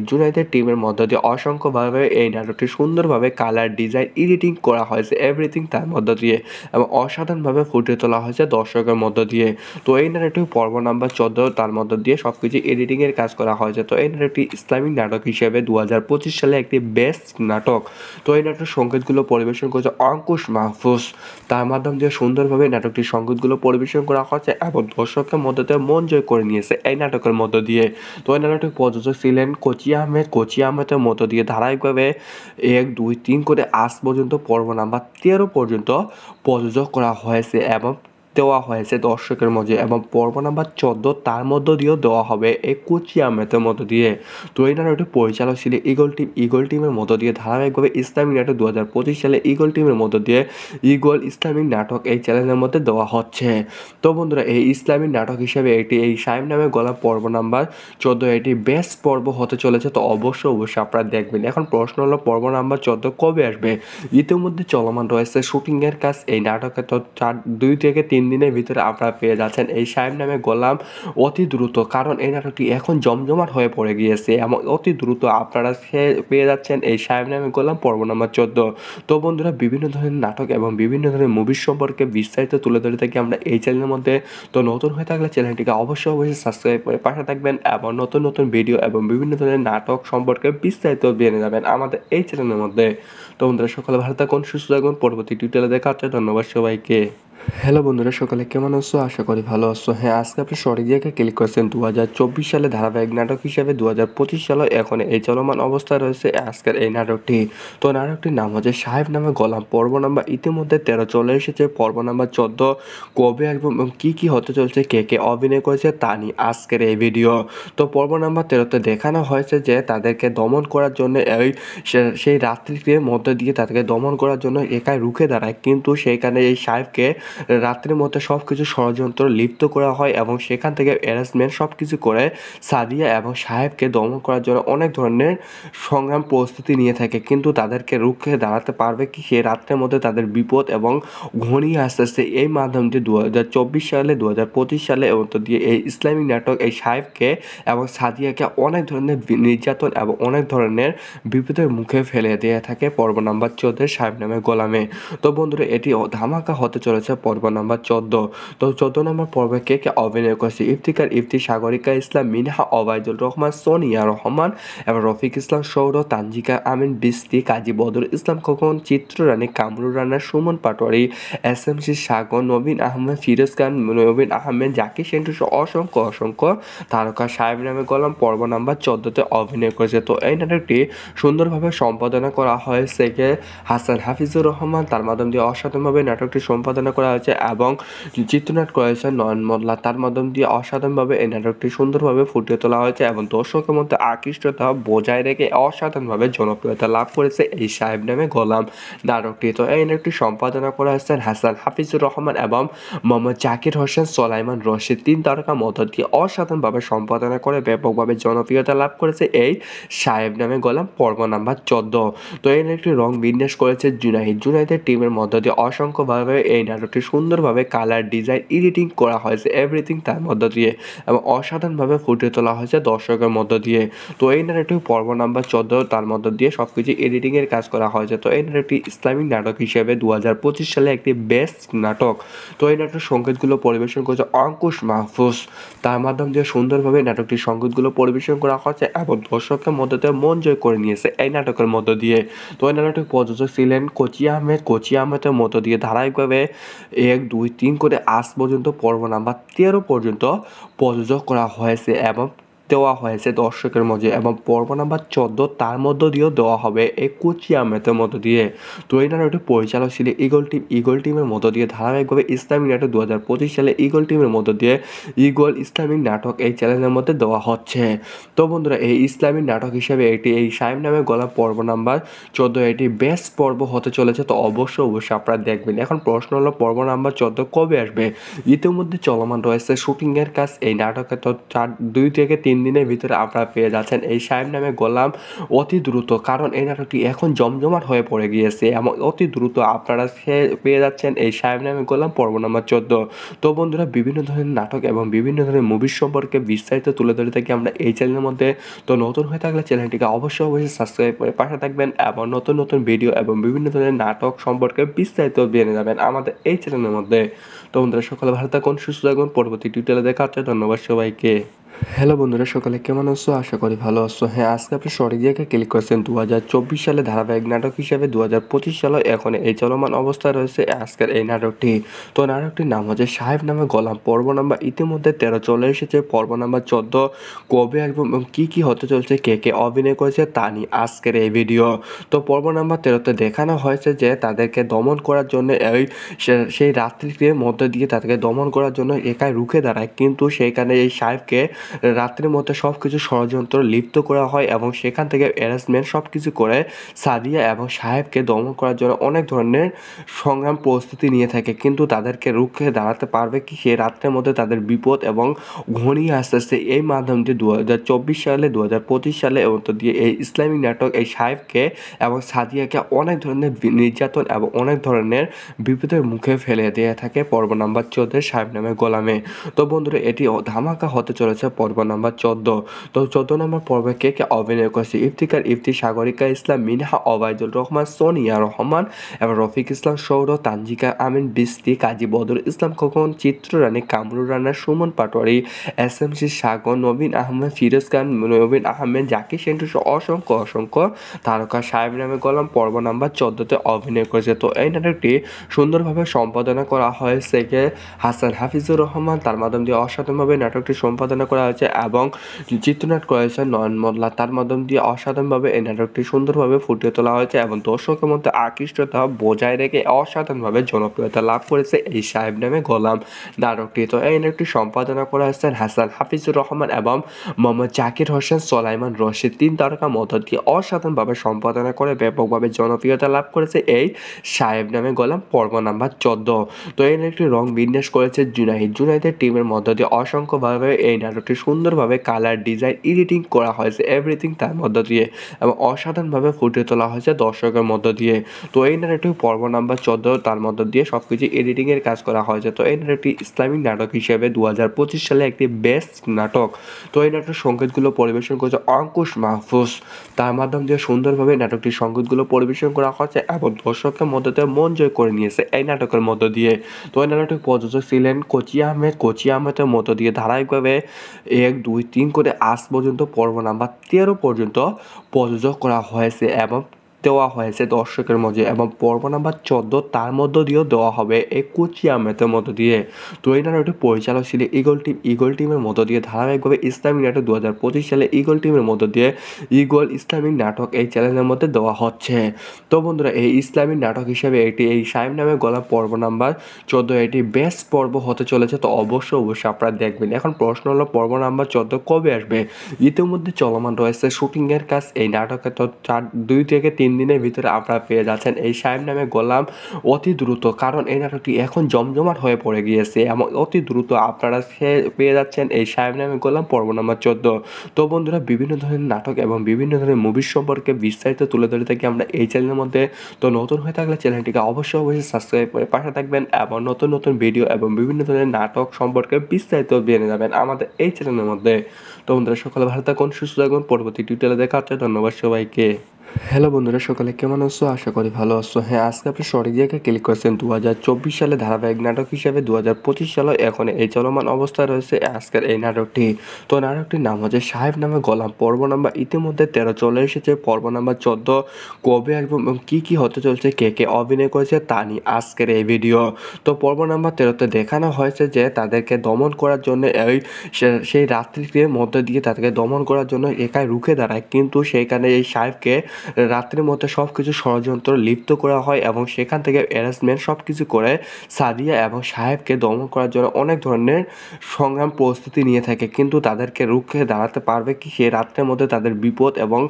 জুনাইদের টিমের মধ্য দিয়ে অসংখ্যভাবে এই নাটকটি সুন্দরভাবে কালার ডিজাইন এডিটিং করা হয়েছে এভরিথিং তার মধ্য দিয়ে এবং অসাধারণভাবে ফুটিয়ে তোলা হয়েছে দর্শকের মধ্য দিয়ে। তো এই নাটকটি পর্ব নাম্বার 14 তার মধ্য দিয়ে সবকিছু এডিটিংয়ের কাজ করা হয়েছে। তো এই নাটকটি ইসলামিক নাটক হিসেবে 2025 সালে একটি বেস্ট নাটক। তো এই নাটকের সংগীতগুলো পরিবেশন করেছে অঙ্কুশ মাহফুজ, তার মাধ্যম দিয়ে সুন্দরভাবে নাটকটির সংগীতগুলো পরিবেশন করা হয়েছে এবং দর্শকের মধ্যে মন জয় করে নিয়েছে এই নাটকের মধ্য দিয়ে। তো এই নাটকটির প্রযোজক ছিলেন কোচি আহমেদের মধ্য দিয়ে ধারাবাহিকভাবে 1, 2, 3 করে আজ পর্যন্ত পর্ব নাম্বার 13 পর্যন্ত প্রযোজক করা হয়েছে এবং দেওয়া হয়েছে দর্শকের মধ্যে এবং পর্ব নাম্বার 14 তার মধ্য দিয়েও দেওয়া হবে এই কোচি আহমেদের মধ্য দিয়ে। তো এই নাটকটির পরিচালক ছিল ইগল টিমের মধ্য দিয়ে ধারাবাহিকভাবে ইসলামিক নাটক 2025 সালে ইগল টিমের মধ্য দিয়ে ইগল ইসলামিক নাটক এই চ্যানেলের মধ্যে দেওয়া হচ্ছে। তো বন্ধুরা এই ইসলামিক নাটক হিসেবে এই সাহেব নামে গলা পর্ব নাম্বার 14 এটি বেস্ট পর্ব হতে চলেছে। তো অবশ্যই আপনারা দেখবেন। এখন প্রশ্ন হলো পর্ব নাম্বার 14 কবে আসবে? ইতিমধ্যে চলমান রয়েছে শুটিংয়ের কাজ এই নাটকে। তো 2 থেকে 3 দিনের ভিতরে আপনারা পেয়ে যাচ্ছেন এই সাহেব নামে গোলাম অতি দ্রুত, কারণ এই নাটকটি এখন জমজমাট হয়ে পড়ে গিয়েছে এবং অতি দ্রুত আপনারা পেয়ে যাচ্ছেন এই সাহেব নামে গোলাম পর্ব নম্বর 14। তো বন্ধুরা, বিভিন্ন ধরনের নাটক এবং বিভিন্ন ধরনের মুভির সম্পর্কে বিস্তারিত তুলে ধরে থাকি আমরা এই চ্যানেলের মধ্যে। তো নতুন হয়ে থাকলে চ্যানেলটিকে অবশ্যই সাবস্ক্রাইব করে পাশে থাকবেন এবং নতুন নতুন ভিডিও এবং বিভিন্ন ধরনের নাটক সম্পর্কে বিস্তারিত জেনে যাবেন আমাদের এই চ্যানেলের মধ্যে। তো বন্ধুরা, সকালে ভালো থাকুন, সুস্থ থাকুন, পরবর্তী টিউটোরিয়ালে দেখা হচ্ছে। ধন্যবাদ সবাইকে। হ্যালো বন্ধুরা, সকালে কেমন আছো? আশা করি ভালো আছো। হ্যাঁ, আজকে আপনি সঠিক জায়গায় ক্লিক করেছেন। 2024 সালে ধারাবাহিক নাটক হিসেবে 2025 সালে এখন এই চলমান অবস্থায় রয়েছে আজকের এই নাটকটি। তো নাটকটির নাম হচ্ছে সাহেব নামে গোলাম। পর্ব নাম্বার ইতিমধ্যে 13 চলে এসেছে। পর্ব নাম্বার 14 কবে আসবে এবং কী হতে চলছে, কে কে অভিনয় করেছে তা নিয়ে আজকের এই ভিডিও। তো পর্ব নাম্বার 13তে দেখানো হয়েছে যে তাদেরকে দমন করার জন্য সেই রাত্রির মধ্যে দিয়ে তাদেরকে দমন করার জন্য একাই রুখে দাঁড়ায়, কিন্তু সেইখানে এই সাহেবকে রাত্রির মধ্যে সব কিছু ষড়যন্ত্র লিপ্ত করা হয় এবং সেখান থেকে অ্যারেঞ্জমেন্ট সব কিছু করে সাদিয়া এবং সাহেবকে দমন করার জন্য অনেক ধরনের সংগ্রাম প্রস্তুতি নিয়ে থাকে, কিন্তু তাদেরকে রুখে দাঁড়াতে পারবে কি সেই রাত্রের মধ্যে তাদের বিপদ এবং ঘনিয়ে আসতেছে। এই মাধ্যম দিয়ে 2024 সালে 2025 সালে এবং তো দিয়ে এই ইসলামিক নাটক এই সাহেবকে এবং সাদিয়াকে অনেক ধরনের নির্যাতন এবং অনেক ধরনের বিপদের মুখে ফেলে দিয়ে থাকে পর্ব নাম্বার 14 সাহেব নামে গোলামে। তো বন্ধুরা, এটি ধামাকা হতে চলেছে পর্ব নাম্বার 14। তো 14 নম্বর পর্বে কে কে অভিনয় করেছে? ইফতিকার, ইফতি, সাগরিকা ইসলাম, মিনহা, ওবায়দুল রহমান, সোনিয়া রহমান এবং রফিক ইসলাম সৌর, তানজিকা আমিন, বৃষ্টি, কাজী বদর ইসলাম খোকন, চিত্ররানী, কামরুল রানা, সুমন পাটোয়ারি, এসএমসি সাগর, নবীন আহমেদ, ফিরোজ খান, নবীন আহমেদ, জাকির সেন্টু অসংখ্য তারকা সাহেব নামে গোলাম পর্ব নাম্বার 14তে অভিনয় করেছে। তো এই নাটকটি সুন্দরভাবে সম্পাদনা করা হয়েছে হাসান হাফিজুর রহমান, তার মাধ্যম দিয়ে অসাধারণভাবে নাটকটি সম্পাদনা করা হয়েছে এবং চিত্রনাট করেছে নয়ন মোল্লা, তার মাধ্যম দিয়ে অসাধারণভাবে এই নাটকটি সুন্দরভাবে ফুটিয়ে তোলা হয়েছে এবং দর্শকের মধ্যে আকৃষ্টতা বজায় রেখে অসাধারণভাবে জনপ্রিয়তা লাভ করেছে এই সাহেব নামে গোলাম নাটকটি। তো এই নাটকটি সম্পাদনা করা হয়েছে হাসান হাফিজুর রহমান এবং মোহাম্মদ জাকির হোসেন সোলাইমান রশিদ, 3 তারকা মধ্য দিয়ে অসাধারণভাবে সম্পাদনা করে ব্যাপকভাবে জনপ্রিয়তা লাভ করেছে এই সাহেব নামে গোলাম পর্ব নাম্বার 14। তো এই নাটকটি রং বিন্যাস করেছে জুনাইদের টিমের মধ্য দিয়ে অসংখ্যভাবে এই নাটকটি সুন্দরভাবে কালার ডিজাইন এডিটিং করা হয়েছে, এভরিথিং তার মধ্য দিয়ে এবং অসাধারণভাবে ফুটিয়ে তোলা হয়েছে দর্শকের মধ্য দিয়ে। তো এই নাটকটি পর্ব নাম্বার 14 তার মধ্য দিয়ে সব কিছু এডিটিংয়ের কাজ করা হয়েছে। তো এই নাটকটি ইসলামিক নাটক হিসেবে 2025 সালে একটি বেস্ট নাটক। তো এই নাটকের সংগীতগুলো পরিবেশন করেছে অঙ্কুশ মাহফুজ, তার মাধ্যম দিয়ে সুন্দরভাবে নাটকটির সংগীতগুলো পরিবেশন করা হয়েছে এবং দর্শকের মধ্য দিয়ে মন জয় করে নিয়েছে এই নাটকের মধ্য দিয়ে। তো এই নাটকটির প্রযোজক ছিলেন কোচি আহমেদের মধ্য দিয়ে ধারাবাহিকভাবে 1, 2, 3 করে আজ পর্যন্ত পর্ব নাম্বার 13 পর্যন্ত প্রযোজক করা হয়েছে এবং দেওয়া হয়েছে দর্শকের মধ্যে এবং পর্ব নাম্বার 14 তার মধ্য দিয়েও দেওয়া হবে এই কোচি আহমেদের মধ্য দিয়ে। তো এই নাটকটি পরিচালক ছিল ইগল টিমের মধ্য দিয়ে ধারাবাহিকভাবে ইসলামিক নাটক 2025 সালে ইগল টিমের মধ্য দিয়ে ইগল ইসলামিক নাটক এই চ্যানেলের মধ্যে দেওয়া হচ্ছে। তো বন্ধুরা, এই ইসলামিক নাটক হিসেবে এই সাহেব নামে গোলাম পর্ব নাম্বার 14 এটি বেস্ট পর্ব হতে চলেছে। তো অবশ্যই আপনারা দেখবেন। এখন প্রশ্ন হলো পর্ব নাম্বার 14 কবে আসবে? ইতিমধ্যে চলমান রয়েছে শুটিংয়ের কাজ এই নাটকে। তো 2 থেকে 3 দিনের ভিতরে আপনারা পেয়ে যাচ্ছেন এই সাহেব নামে গোলাম অতি দ্রুত, কারণ এই নাটকটি এখন জমজমাট হয়ে পড়ে গিয়েছে এবং অতি দ্রুত আপনারা পেয়ে যাচ্ছেন এই সাহেব নামে গোলাম পর্ব নাম্বার 14। তো বন্ধুরা, বিভিন্ন ধরনের নাটক এবং বিভিন্ন ধরনের মুভির সম্পর্কে বিস্তারিত তুলে ধরে থাকি আমরা এই চ্যানেলের মধ্যে। তো নতুন হয়ে থাকলে চ্যানেলটিকে অবশ্যই সাবস্ক্রাইব করে পাশে থাকবেন এবং নতুন নতুন ভিডিও এবং বিভিন্ন ধরনের নাটক সম্পর্কে বিস্তারিত জেনে যাবেন আমাদের এই চ্যানেলের মধ্যে। তো বন্ধুরা, সকালে ভালো থাকুন, সুস্থ থাকুন, পরবর্তী টিউটোরিয়ালে দেখা হচ্ছে। ধন্যবাদ সবাইকে। হ্যালো বন্ধুরা, সকালে কেমন আছো? আশা করি ভালো আছো। হ্যাঁ, আজকে আপনি সঠিক জায়গায় ক্লিক করেছেন। 2024 সালে ধারাবাহিক নাটক হিসেবে 2025 সালে এখন এই চলমান অবস্থায় রয়েছে আজকের এই নাটকটি। তো নাটকটির নাম হচ্ছে সাহেব নামে গোলাম। পর্ব নাম্বার ইতিমধ্যে 13 চলে এসেছে। পর্ব নাম্বার 14 কবে আসবে এবং কী হতে চলছে, কে কে অভিনয় করেছে তা নিয়ে আজকের এই ভিডিও। তো পর্ব নাম্বার 13তে দেখানো হয়েছে যে তাদেরকে দমন করার জন্য সেই রাত্রির মধ্যে দিয়ে তাদেরকে দমন করার জন্য একাই রুখে দাঁড়ায়, কিন্তু সেইখানে এই সাহেবকে রাত্রের মধ্যে সব কিছু ষড়যন্ত্র লিপ্ত করা হয় এবং সেখান থেকে অ্যারেঞ্জমেন্ট সব কিছু করে সাদিয়া এবং সাহেবকে দমন করার জন্য অনেক ধরনের সংগ্রাম প্রস্তুতি নিয়ে থাকে, কিন্তু তাদেরকে রুখে দাঁড়াতে পারবে কি সে রাত্রের মধ্যে তাদের বিপদ এবং ঘনিয়ে আসতেছে। এই মাধ্যমটি 2024 সালে 2025 সালে দিয়ে এই ইসলামিক নাটক এই সাহেবকে এবং সাদিয়াকে অনেক ধরনের নির্যাতন এবং অনেক ধরনের বিপদের মুখে ফেলে দিয়ে থাকে পর্ব নাম্বার 14 সাহেব নামে গোলামে। তো বন্ধুরা এটি ধামাকা হতে চলেছে পর্ব নাম্বার 14। তো 14 নম্বর পর্বে কে কে অভিনয় করেছে? ইফতিকার, ইফতি, সাগরিকা ইসলাম, মিনহা, ওবায়দুল রহমান, সোনিয়া রহমান এবং রফিক ইসলাম সৌর, তানজিকা আমিন, বৃষ্টি, কাজী বদর ইসলাম খোকন, চিত্ররানী, কামরুল রানা, সুমন পাটোয়ারি, SMC সাগর, নবীন আহমেদ, ফিরোজ খান, নবীন আহমেদ, জাকির সেন্টু অসংখ্য অসংখ্য তারকা সাহেব নামে গোলাম পর্ব নাম্বার 14-তে অভিনয় করেছে। তো এই নাটকটি সুন্দরভাবে সম্পাদনা করা হয়েছে হাসান হাফিজুর রহমান, তার মাধ্যম দিয়ে অসাধারণভাবে নাটকটি সম্পাদনা করা হয়েছে এবং চিত্রনাট করেছে নয়ন মোল্লা, তার মাধ্যম দিয়ে অসাধারণভাবে এই নাটকটি সুন্দরভাবে ফুটিয়ে তোলা হয়েছে এবং দর্শকের মধ্যে আকৃষ্টতা বজায় রেখে অসাধারণভাবে জনপ্রিয়তা লাভ করেছে এই সাহেব নামে গোলাম নাটকটি। তো এই নাটকটি সম্পাদনা করা হয়েছেন হাসান হাফিজুর রহমান এবং মোহাম্মদ জাকির হোসেন সোলাইমান রশিদ, 3 তারকা মধ্য দিয়ে অসাধারণভাবে সম্পাদনা করে ব্যাপকভাবে জনপ্রিয়তা লাভ করেছে এই সাহেব নামে গোলাম পর্ব নাম্বার 14। তো এই নাটকটি রং বিন্যাস করেছে জুনাইদের টিমের মধ্য দিয়ে অসংখ্যভাবে এই নাটকটি সুন্দরভাবে কালার ডিজাইন এডিটিং করা হয়েছে এভরিথিং তার মধ্য দিয়ে এবং অসাধারণভাবে ফুটিয়ে তোলা হয়েছে দর্শকের মধ্য দিয়ে। তো এই নাটকটি পর্ব নাম্বার 14 তার মধ্য দিয়ে সব কিছু এডিটিংয়ের কাজ করা হয়েছে। তো এই নাটকটি ইসলামিক নাটক হিসেবে 2025 সালে একটি বেস্ট নাটক। তো এই নাটকের সংগীতগুলো পরিবেশন করেছে অঙ্কুশ মাহফুজ, তার মাধ্যম দিয়ে সুন্দরভাবে নাটকটির সংগীতগুলো পরিবেশন করা হয়েছে এবং দর্শকের মধ্য দিয়ে মন জয় করে নিয়েছে এই নাটকের মধ্য দিয়ে। তো এই নাটকটির প্রযোজক ছিলেন কোচি আহমেদের মধ্য দিয়ে ধারাবাহিকভাবে 1, 2, 3 করে আজ পর্যন্ত পর্ব নাম্বার 13 পর্যন্ত প্রযোজক করা হয়েছে এবং দেওয়া হয়েছে দর্শকের মধ্যে এবং পর্ব নাম্বার 14 তার মধ্য দিয়েও দেওয়া হবে এই কোচি আহমেদের মধ্য দিয়ে। তো এই নাটকটি পরিচালক ছিল ইগল টিমের মধ্য দিয়ে ধারাবাহিকভাবে ইসলামিক নাটক 2025 সালে ইগল টিমের মধ্য দিয়ে ইগল ইসলামিক নাটক এই চ্যানেলের মধ্যে দেওয়া হচ্ছে। তো বন্ধুরা এই ইসলামিক নাটক হিসেবে এটি এই সাহেব নামে গোলাম পর্ব নাম্বার 14 এটি বেস্ট পর্ব হতে চলেছে। তো অবশ্যই আপনারা দেখবেন। এখন প্রশ্ন হলো পর্ব নাম্বার 14 কবে আসবে? ইতিমধ্যে চলমান রয়েছে শুটিংয়ের কাজ এই নাটকে। তো 2 থেকে 3 দিনের ভিতরে আপনারা পেয়ে যাচ্ছেন এই সাহেব নামে গোলাম অতি দ্রুত, কারণ এই নাটকটি এখন জমজমাট হয়ে পড়ে গিয়েছে এবং অতি দ্রুত আপনারা পেয়ে যাচ্ছেন এই সাহেব নামে গোলাম পর্ব নাম্বার 14। তো বন্ধুরা বিভিন্ন ধরনের নাটক এবং বিভিন্ন ধরনের মুভির সম্পর্কে বিস্তারিত তুলে ধরে থাকি আমরা এই চ্যানেলের মধ্যে। তো নতুন হয়ে থাকলে চ্যানেলটিকে অবশ্যই সাবস্ক্রাইব করে পাশে থাকবেন এবং নতুন নতুন ভিডিও এবং বিভিন্ন ধরনের নাটক সম্পর্কে বিস্তারিত জেনে যাবেন আমাদের এই চ্যানেলের মধ্যে। তো বন্ধুরা সকালে ভালো থাকুন, সুস্থ থাকুন, পরবর্তী টিউটোরিয়ালে দেখা হচ্ছে। ধন্যবাদ সবাইকে। হ্যালো বন্ধুরা, সকালে কেমন আছো? আশা করি ভালো আছো। হ্যাঁ, আজকে আপনি সঠিক জায়গায় ক্লিক করেছেন। 2024 সালে ধারাবাহিক নাটক হিসেবে 2025 সালে এখন এই চলমান অবস্থায় রয়েছে আজকের এই নাটকটি। তো নাটকটির নাম হচ্ছে সাহেব নামে গোলাম। পর্ব নাম্বার ইতিমধ্যে 13 চলে এসেছে। পর্ব নাম্বার 14 কবে আসবে এবং কী হতে চলছে, কে কে অভিনয় করেছে তা নিয়ে আজকের এই ভিডিও। তো পর্ব নাম্বার 13-তে দেখানো হয়েছে যে তাদেরকে দমন করার জন্য সেই রাত্রির মধ্যে দিয়ে তাদেরকে দমন করার জন্য একাই রুখে দাঁড়ায়, কিন্তু সেইখানে এই সাহেবকে রাত্রের মধ্যে সব কিছু ষড়যন্ত্র লিপ্ত করা হয় এবং সেখান থেকে অ্যারেঞ্জমেন্ট সব কিছু করে সাদিয়া এবং সাহেবকে দমন করার জন্য অনেক ধরনের সংগ্রাম প্রস্তুতি নিয়ে থাকে, কিন্তু তাদেরকে রুখে দাঁড়াতে পারবে কি সে রাত্রের মধ্যে তাদের বিপদ এবং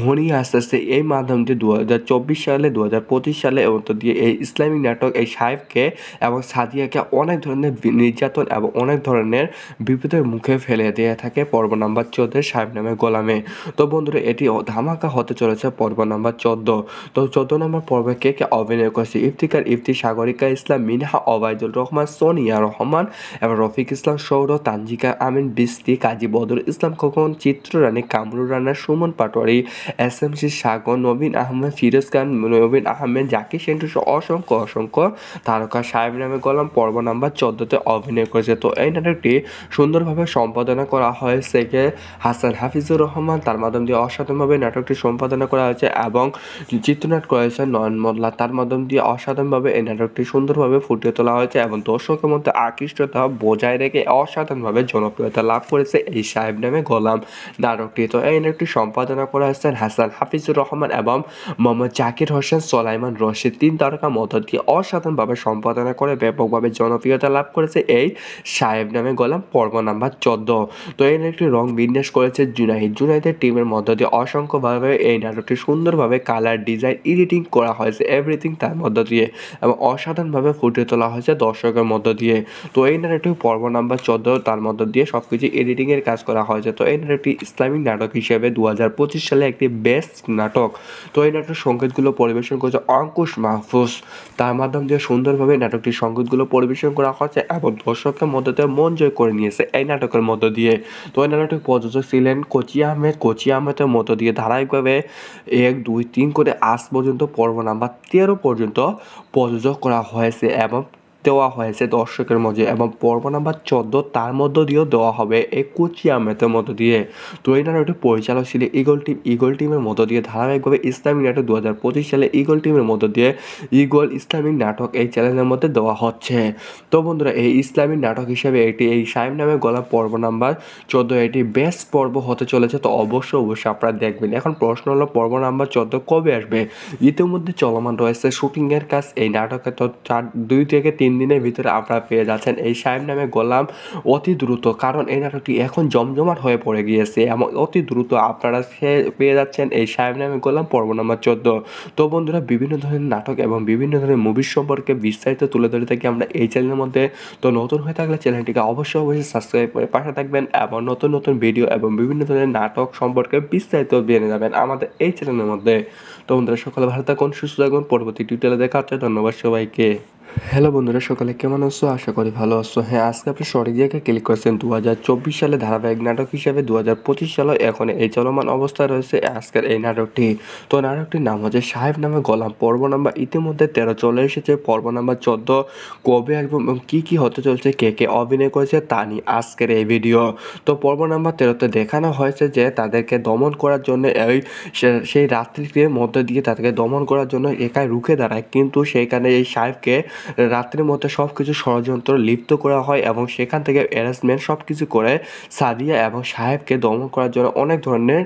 ঘনিয়ে আসতেছে। এই মাধ্যমটি 2024 সালে 2025 সালে দিয়ে এই ইসলামিক নাটক এই সাহেবকে এবং সাদিয়াকে অনেক ধরনের নির্যাতন এবং অনেক ধরনের বিপদের মুখে ফেলে দিয়ে থাকে পর্ব নাম্বার 14 সাহেব নামে গোলামে। তো বন্ধুরা এটি ধামাকা হতে চলেছে পর্ব নাম্বার 14। তো 14 নম্বর পর্বে কে কে অভিনয় করেছে? ইফতিকার, ইফতি, সাগরিকা ইসলাম, মিনহা, ওবায়দুল রহমান, সোনিয়া রহমান এবং রফিক ইসলাম সৌর, তানজিকা আমিন, বৃষ্টি, কাজী বদর ইসলাম খোকন, চিত্ররানী, কামরুল রানা, সুমন পাটোয়ারি, SMC সাগর, নবীন আহমেদ, ফিরোজ খান, নবীন আহমেদ, জাকির সেন্টু অসংখ্য অসংখ্য তারকা সাহেব নামে গোলাম পর্ব নাম্বার 14-তে অভিনয় করেছে। তো এই নাটকটি সুন্দরভাবে সম্পাদনা করা হয়েছে হাসান হাফিজুর রহমান, তার মাধ্যম দিয়ে অসাধারণভাবে নাটকটি সম্পাদনা করা হয়েছে এবং চিত্রনাট্য করেছেন নয়ন মোল্লা। তার মাধ্যম দিয়ে অসাধারণভাবে এই নাটকটি সুন্দরভাবে ফুটিয়ে তোলা হয়েছে এবং দর্শকের মধ্যে আকৃষ্টতা বজায় রেখে অসাধারণভাবে জনপ্রিয়তা লাভ করেছে এই সাহেব নামে গোলাম নাটকটি। তো এই নাটকটি সম্পাদনা করা হয়েছেন হাসান হাফিজুর রহমান এবং মোহাম্মদ জাকির হোসেন সোলাইমান রশিদ। 3 তারকা মধ্য দিয়ে অসাধারণভাবে সম্পাদনা করে ব্যাপকভাবে জনপ্রিয়তা লাভ করেছে এই সাহেব নামে গোলাম পর্ব নাম্বার 14। তো এই নাটকটি রং বিন্যাস করেছে জুনাইদের টিমের মধ্য দিয়ে অসংখ্যভাবে এই নাটকটি সুন্দরভাবে কালার ডিজাইন এডিটিং করা হয়েছে এভরিথিং তার মধ্য দিয়ে এবং অসাধারণভাবে ফুটিয়ে তোলা হয়েছে দর্শকের মধ্য দিয়ে। তো এই নাটকটি পর্ব নাম্বার 14 তার মধ্য দিয়ে সবকিছু এডিটিংয়ের কাজ করা হয়েছে। তো এই নাটকটি ইসলামিক নাটক হিসেবে 2025 সালে একটি বেস্ট নাটক। তো এই নাটকের সংগীতগুলো পরিবেশন করেছে অঙ্কুশ মাহফুজ। তার মাধ্যম দিয়ে সুন্দরভাবে নাটকটির সংগীতগুলো পরিবেশন করা হয়েছে এবং দর্শকের মধ্যে মন জয় করে নিয়েছে এই নাটকের মধ্য দিয়ে। তো এই নাটকটির প্রযোজক ছিলেন কোচি আহমেদের মধ্য দিয়ে ধারাবাহিকভাবে 1, 2, 3 করে আজ পর্যন্ত পর্ব নাম্বার 13 পর্যন্ত প্রযোজক করা হয়েছে এবং দেওয়া হয়েছে দর্শকের মধ্যে এবং পর্ব নাম্বার 14 তার মধ্য দিয়েও দেওয়া হবে এই কোচি আহমেদের মধ্য দিয়ে। তো এই নাটকটি পরিচালক ছিল ইগল টিমের মধ্য দিয়ে ধারাবাহিকভাবে ইসলামিক নাটক 2025 সালে ইগল টিমের মধ্য দিয়ে ইগল ইসলামিক নাটক এই চ্যানেলের মধ্যে দেওয়া হচ্ছে। তো বন্ধুরা এই ইসলামিক নাটক হিসেবে এই সাহেব নামে গোলাম পর্ব নাম্বার 14 এটি বেস্ট পর্ব হতে চলেছে। তো অবশ্যই আপনারা দেখবেন। এখন প্রশ্ন হলো পর্ব নাম্বার 14 কবে আসবে? ইতিমধ্যে চলমান রয়েছে শুটিংয়ের কাজ এই নাটকে। তো 2 থেকে 3 দিনের ভিতরে আপনারা পেয়ে যাচ্ছেন এই সাহেব নামে গোলাম অতি দ্রুত, কারণ এই নাটকটি এখন জমজমাট হয়ে পড়ে গিয়েছে এবং অতি দ্রুত আপনারা পেয়ে যাচ্ছেন এই সাহেব নামে গোলাম পর্ব নাম্বার 14। তো বন্ধুরা বিভিন্ন ধরনের নাটক এবং বিভিন্ন ধরনের মুভির সম্পর্কে বিস্তারিত তুলে ধরে থাকি আমরা এই চ্যানেলের মধ্যে। তো নতুন হয়ে থাকলে চ্যানেলটিকে অবশ্যই সাবস্ক্রাইব করে পাশে থাকবেন এবং নতুন ভিডিও এবং বিভিন্ন ধরনের নাটক সম্পর্কে বিস্তারিত জেনে যাবেন আমাদের এই চ্যানেলের মধ্যে। তো বন্ধুরা সকালে ভালো থাকুন, সুস্থ থাকুন, পরবর্তী টিউটোরিয়ালে দেখা হচ্ছে। ধন্যবাদ সবাইকে। হ্যালো বন্ধুরা, সকালে কেমন আছো? আশা করি ভালো আছো। হ্যাঁ, আজকে আপনি সঠিক জায়গায় ক্লিক করেছেন। 2024 সালে ধারাবাহিক নাটক হিসেবে 2025 সালে এখন এই চলমান অবস্থায় রয়েছে আজকের এই নাটকটি। তো নাটকটির নাম হচ্ছে সাহেব নামে গোলাম। পর্ব নাম্বার ইতিমধ্যে 13 চলে এসেছে। পর্ব নাম্বার 14 কবে আসবে এবং কী হতে চলছে, কে অভিনয় করেছে তা নিয়ে আজকের এই ভিডিও। তো পর্ব নাম্বার 13তে দেখানো হয়েছে যে তাদেরকে দমন করার জন্য সেই রাত্রিটির মধ্যে দিয়ে তাদেরকে দমন করার জন্য একাই রুখে দাঁড়ায়, কিন্তু সেইখানে এই সাহেবকে রাত্রির মধ্যে সব কিছু ষড়যন্ত্র লিপ্ত করা হয় এবং সেখান থেকে অ্যারেঞ্জমেন্ট সব কিছু করে সাদিয়া এবং সাহেবকে দমন করার জন্য অনেক ধরনের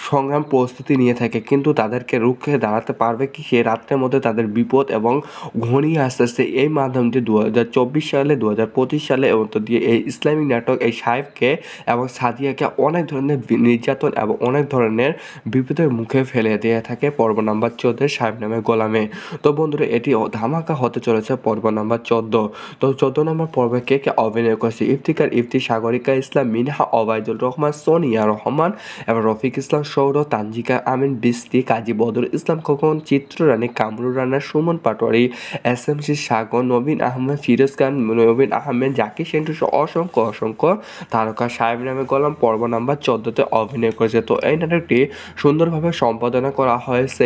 সংগ্রাম প্রস্তুতি নিয়ে থাকে, কিন্তু তাদেরকে রুখে দাঁড়াতে পারবে কি সে রাত্রের মধ্যে তাদের বিপদ এবং ঘনিয়ে আসতেছে। এই মাধ্যম দিয়ে 2024 সালে 2025 সালে এবং দিয়ে এই ইসলামিক নাটক এই সাহেবকে এবং সাদিয়াকে অনেক ধরনের নির্যাতন এবং অনেক ধরনের বিপদের মুখে ফেলে দিয়ে থাকে পর্ব নাম্বার 14 সাহেব নামে গোলামে। তো বন্ধুরা এটি ধামাকা হতে চলেছে পর্ব নাম্বার 14। তো 14 নম্বর পর্বে কে অভিনয় করেছে? ইফতি, সাগরিকা ইসলাম, মিনহা, ওবায়দুল রহমান, সোনিয়া রহমান এবং রফিক ইসলাম সৌর, তানজিকা আমিন, বৃষ্টি, কাজী বদরুল ইসলাম খোকন, চিত্ররানী, কামরুল রানা, সুমন পাটোয়ারি, SMC সাগর, নবীন আহমেদ, ফিরোজ খান, নবীন আহমেদ, জাকির সেন্টু অসংখ্য তারকা সাহেব নামে গোলাম পর্ব নাম্বার 14তে অভিনয় করেছে। তো এই নাটকটি সুন্দরভাবে সম্পাদনা করা হয়েছে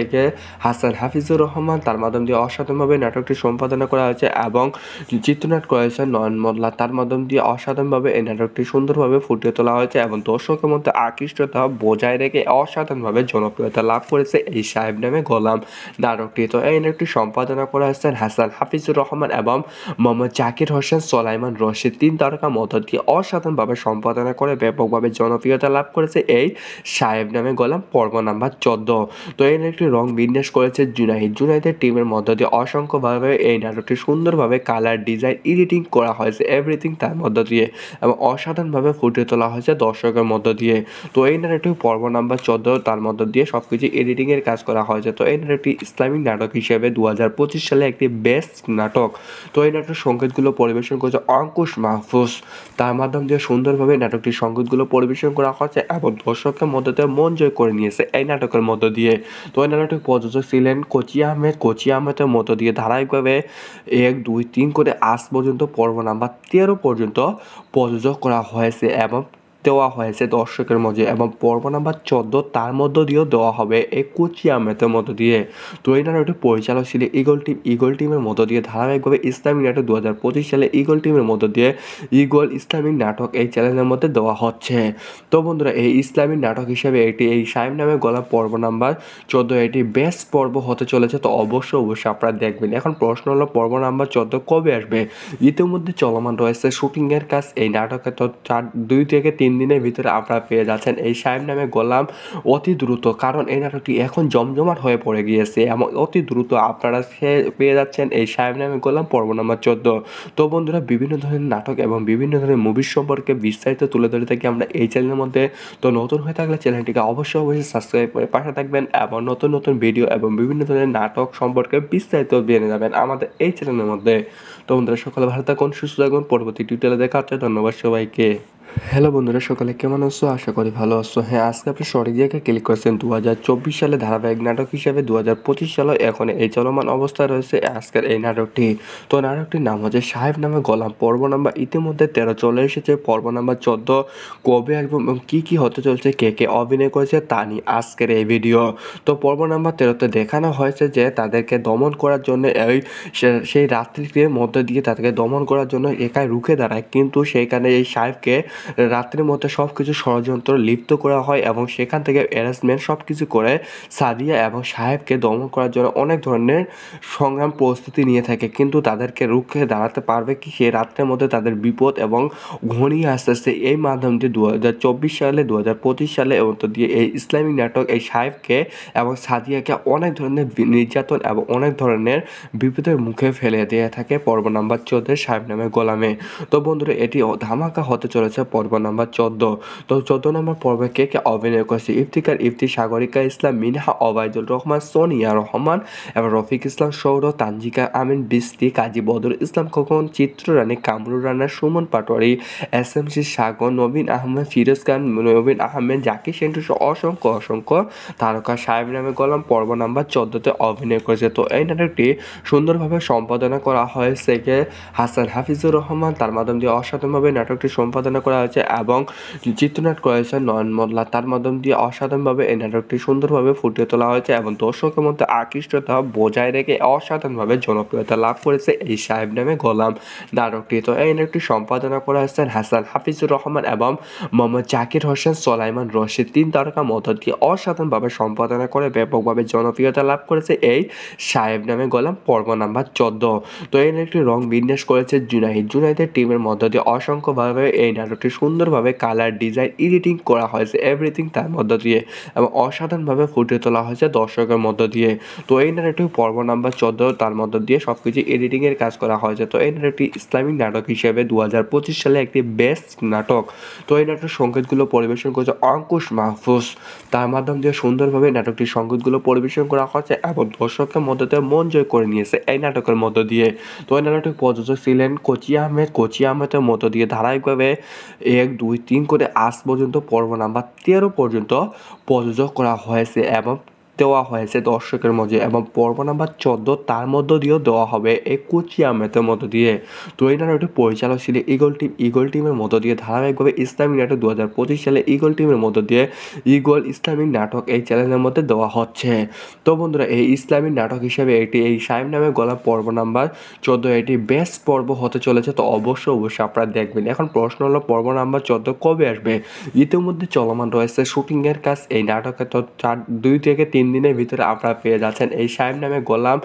হাসান হাফিজুর রহমান। তার মাধ্যম দিয়ে অসাধারণভাবে নাটকটি সম্পাদনা করা হয়েছে এবং চিত্রনাট্য করেছেন নয়ন মোল্লা। তার মাধ্যম দিয়ে অসাধারণভাবে এই নাটকটি সুন্দরভাবে ফুটিয়ে তোলা হয়েছে এবং দর্শকের মধ্যে আকৃষ্টতা বজায় রেখে অসাধারণভাবে জনপ্রিয়তা লাভ করেছে এই সাহেব নামে গোলাম নাটকটি। তো এই নাটকটি সম্পাদনা করা হয়েছেন হাসান হাফিজুর রহমান এবং মোহাম্মদ জাকির হোসেন সোলাইমান রশিদ। 3 তারকা মধ্য দিয়ে অসাধারণভাবে সম্পাদনা করে ব্যাপকভাবে জনপ্রিয়তা লাভ করেছে এই সাহেব নামে গোলাম পর্ব নাম্বার 14। তো এই নাটকটি রং বিন্যাস করেছে জুনাইদের টিমের মধ্য দিয়ে অসংখ্যভাবে এই নাটকটি সুন্দরভাবে কালার ডিজাইন এডিটিং করা হয়েছে এভরিথিং তার মধ্য দিয়ে এবং অসাধারণভাবে ফুটিয়ে তোলা হয়েছে দর্শকের মধ্য দিয়ে। তো এই নাটকটি পর্ব নাম্বার 14 তার মধ্য দিয়ে সবকিছু এডিটিংয়ের কাজ করা হয়েছে। তো এই নাটকটি ইসলামিক নাটক হিসেবে 2025 সালে একটি বেস্ট নাটক। তো এই নাটকের সংগীতগুলো পরিবেশন করেছে অঙ্কুশ মাহফুজ। তার মাধ্যম দিয়ে সুন্দরভাবে নাটকটির সংগীতগুলো পরিবেশন করা হয়েছে এবং দর্শকের মধ্যে মন জয় করে নিয়েছে এই নাটকের মধ্য দিয়ে। তো এই নাটকটির প্রযোজক ছিলেন কোচি আহমেদের মধ্য দিয়ে ধারাবাহিকভাবে 1, 2, 3 করে আজ পর্যন্ত পর্ব নাম্বার 13 পর্যন্ত প্রযোজক করা হয়েছে এবং দেওয়া হয়েছে দর্শকের মধ্যে এবং পর্ব নাম্বার 14 তার মধ্য দিয়েও দেওয়া হবে এই কুচি আহমেদের মধ্য দিয়ে। তো এই নাটকটি পরিচালক ছিল ইগল টিমের মধ্য দিয়ে ধারাবাহিকভাবে ইসলামিক নাটক 2025 সালে ইগল টিমের মধ্য দিয়ে ইগল ইসলামিক নাটক এই চ্যানেলের মধ্যে দেওয়া হচ্ছে। তো বন্ধুরা এই ইসলামিক নাটক হিসেবে এই সাইম নামে গলা পর্ব নাম্বার 14 এটি বেস্ট পর্ব হতে চলেছে। তো অবশ্যই আপনারা দেখবেন। এখন প্রশ্ন হলো পর্ব নাম্বার 14 কবে আসবে? ইতিমধ্যে চলমান রয়েছে শুটিংয়ের কাজ এই নাটকে। তো 2 থেকে 3 দিনের ভিতরে আপনারা পেয়ে যাচ্ছেন এই সাইম নামে গোলাম অতি দ্রুত, কারণ এই নাটকটি এখন জমজমাট হয়ে পড়ে গিয়েছে এবং অতি দ্রুত আপনারা পেয়ে যাচ্ছেন এই সাইম নামে গোলাম পর্ব নাম্বার 14। তো বন্ধুরা বিভিন্ন ধরনের নাটক এবং বিভিন্ন ধরনের মুভির সম্পর্কে বিস্তারিত তুলে ধরে থাকি আমরা এই চ্যানেলের মধ্যে। তো নতুন হয়ে থাকলে চ্যানেলটিকে অবশ্যই সাবস্ক্রাইব করে পাশে থাকবেন এবং নতুন নতুন ভিডিও এবং বিভিন্ন ধরনের নাটক সম্পর্কে বিস্তারিত জেনে যাবেন আমাদের এই চ্যানেলের মধ্যে। তো বন্ধুরা সকালে ভালো থাকুন, সুস্থ থাকুন, পরবর্তী টিউটোরিয়ালে দেখা হচ্ছে। ধন্যবাদ সবাইকে। হ্যালো বন্ধুরা, সকালে কেমন আছো? আশা করি ভালো আছো। হ্যাঁ, আজকে আপনি সঠিক জায়গায় ক্লিক করেছেন। 2024 সালে ধারাবাহিক নাটক হিসেবে 2025 সালে এখন এই চলমান অবস্থায় রয়েছে আজকের এই নাটকটি। তো নাটকটির নাম হচ্ছে সাহেব নামে গোলাম। পর্ব নাম্বার ইতিমধ্যে 13 চলে এসেছে। পর্ব নাম্বার 14 কবে আসবে এবং কী হতে চলছে, কে কে অভিনয় করেছে তা নিয়ে আজকের এই ভিডিও। তো পর্ব নাম্বার 13তে দেখানো হয়েছে যে তাদেরকে দমন করার জন্য সেই রাত্রিটির মধ্যে দিয়ে তাদেরকে দমন করার জন্য একাই রুখে দাঁড়ায়, কিন্তু সেইখানে এই সাহেবকে রাত্রির মধ্যে সব কিছু ষড়যন্ত্র লিপ্ত করা হয় এবং সেখান থেকে অ্যারেঞ্জমেন্ট সব কিছু করে সাদিয়া এবং সাহেবকে দমন করার জন্য অনেক ধরনের সংগ্রাম প্রস্তুতি নিয়ে থাকে, কিন্তু তাদেরকে রুখে দাঁড়াতে পারবে কি সেই রাত্রের মধ্যে তাদের বিপদ এবং ঘনিয়ে আসতে এই মাধ্যম দিয়ে 2024 সালে 2025 সালে এবং দিয়ে এই ইসলামিক নাটক এই সাহেবকে এবং সাদিয়াকে অনেক ধরনের নির্যাতন এবং অনেক ধরনের বিপদের মুখে ফেলে দিয়ে থাকে পর্ব নাম্বার 14 সাহেব নামে গোলামে। তো বন্ধুরা এটি ধামাকা হতে চলেছে পর্ব নাম্বার 14। তো 14 নম্বর পর্বে কে কে অভিনয় করেছে? ইফতি, সাগরিকা ইসলাম, মিনহা, ওবায়দুল রহমান, সোনিয়া রহমান এবং রফিক ইসলাম সৌরভ, তানজিকা আমিন, বৃষ্টি, কাজী বদর ইসলাম খোকন, চিত্ররানী, কামরুল রানা, সুমন পাটোয়ারি, SMC সাগর, নবীন আহমেদ, ফিরোজ খান, নবীন আহমেদ, জাকির সেন্টু সহ অসংখ্য তারকা সাহেব নামে গোলাম পর্ব নাম্বার 14তে অভিনয় করেছে। তো এই নাটকটি সুন্দরভাবে সম্পাদনা করা হয়েছে হাসান হাফিজুর রহমান, তার মাধ্যম দিয়ে অসাধারণভাবে নাটকটি সম্পাদনা করা হয়েছে এবং চিত্রনাট করেছেন নয়ন মোল্লা, তার মাধ্যম দিয়ে অসাধারণভাবে এই নাটকটি সুন্দরভাবে ফুটিয়ে তোলা হয়েছে এবং দর্শকের মধ্যে আকৃষ্টতা বজায় রেখে অসাধারণভাবে জনপ্রিয়তা লাভ করেছে এই সাহেব নামে গোলাম নাটকটি। তো এই নাটকটি সম্পাদনা করা হয়েছেন হাসান হাফিজুর রহমান এবং মোহাম্মদ জাকির হোসেন সোলাইমান রশিদ, 3 তারকা মধ্য দিয়ে অসাধারণভাবে সম্পাদনা করে ব্যাপকভাবে জনপ্রিয়তা লাভ করেছে এই সাহেব নামে গোলাম পর্ব নাম্বার 14। তো এই নাটকটি রং বিন্যাস করেছে জুনাইদের টিমের মধ্য দিয়ে অসংখ্যভাবে এই নাটকটি সুন্দরভাবে কালার ডিজাইন এডিটিং করা হয়েছে এভরিথিং তার মধ্য দিয়ে এবং অসাধারণভাবে ফুটিয়ে তোলা হয়েছে দর্শকের মধ্য দিয়ে। তো এই নাটকটি পর্ব নাম্বার 14 তার মধ্য দিয়ে সব কিছু এডিটিংয়ের কাজ করা হয়েছে। তো এই নাটকটি ইসলামিক নাটক হিসেবে 2025 সালে একটি বেস্ট নাটক। তো এই নাটকের সংগীতগুলো পরিবেশন করেছে অঙ্কুশ মাহফুজ, তার মাধ্যম দিয়ে সুন্দরভাবে নাটকটির সংগীতগুলো পরিবেশন করা হয়েছে এবং দর্শকের মধ্য দিয়ে মন জয় করে নিয়েছে এই নাটকের মধ্য দিয়ে। তো এই নাটকটি প্রযোজক ছিলেন কোচি আহমেদের মধ্য দিয়ে ধারাবাহিকভাবে 1, 2, 3 করে আজ পর্যন্ত পর্ব নাম্বার 13 পর্যন্ত প্রযোজক করা হয়েছে এবং দেওয়া হয়েছে দর্শকের মধ্যে এবং পর্ব নাম্বার 14 তার মধ্য দিয়েও দেওয়া হবে এই কোচি আহমেদের মধ্য দিয়ে। তো এই নাটকটি পরিচালক ছিল ইগল টিমের মধ্য দিয়ে ধারাবাহিকভাবে ইসলামিক নাটক 2025 সালে ইগল টিমের মধ্য দিয়ে ইগল ইসলামিক নাটক এই চ্যানেলের মধ্যে দেওয়া হচ্ছে। তো বন্ধুরা এই ইসলামিক নাটক হিসেবে এই সাহেব নামে গলা পর্ব নাম্বার 14 এটি বেস্ট পর্ব হতে চলেছে। তো অবশ্যই আপনারা দেখবেন। এখন প্রশ্ন হলো পর্ব নাম্বার 14 কবে আসবে? ইতিমধ্যে চলমান রয়েছে শুটিংয়ের কাজ এই নাটকে। তো 2 থেকে 3 দিনের ভিতরে আপনারা পেয়ে যাচ্ছেন এই সাহেব নামে গোলাম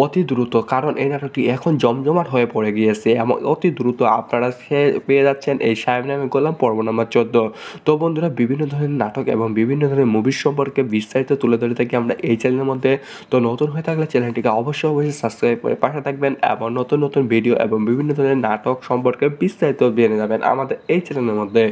অতি দ্রুত, কারণ এই নাটকটি এখন জমজমাট হয়ে পড়ে গিয়েছে এবং অতি দ্রুত আপনারা পেয়ে যাচ্ছেন এই সাহেব নামে গোলাম পর্ব নাম্বার 14। তো বন্ধুরা বিভিন্ন ধরনের নাটক এবং বিভিন্ন ধরনের মুভির সম্পর্কে বিস্তারিত তুলে ধরে থাকি আমরা এই চ্যানেলের মধ্যে। তো নতুন হয়ে থাকলে চ্যানেলটিকে অবশ্যই সাবস্ক্রাইব করে পাশে থাকবেন এবং নতুন ভিডিও এবং বিভিন্ন ধরনের নাটক সম্পর্কে বিস্তারিত জেনে যাবেন আমাদের এই চ্যানেলের মধ্যে।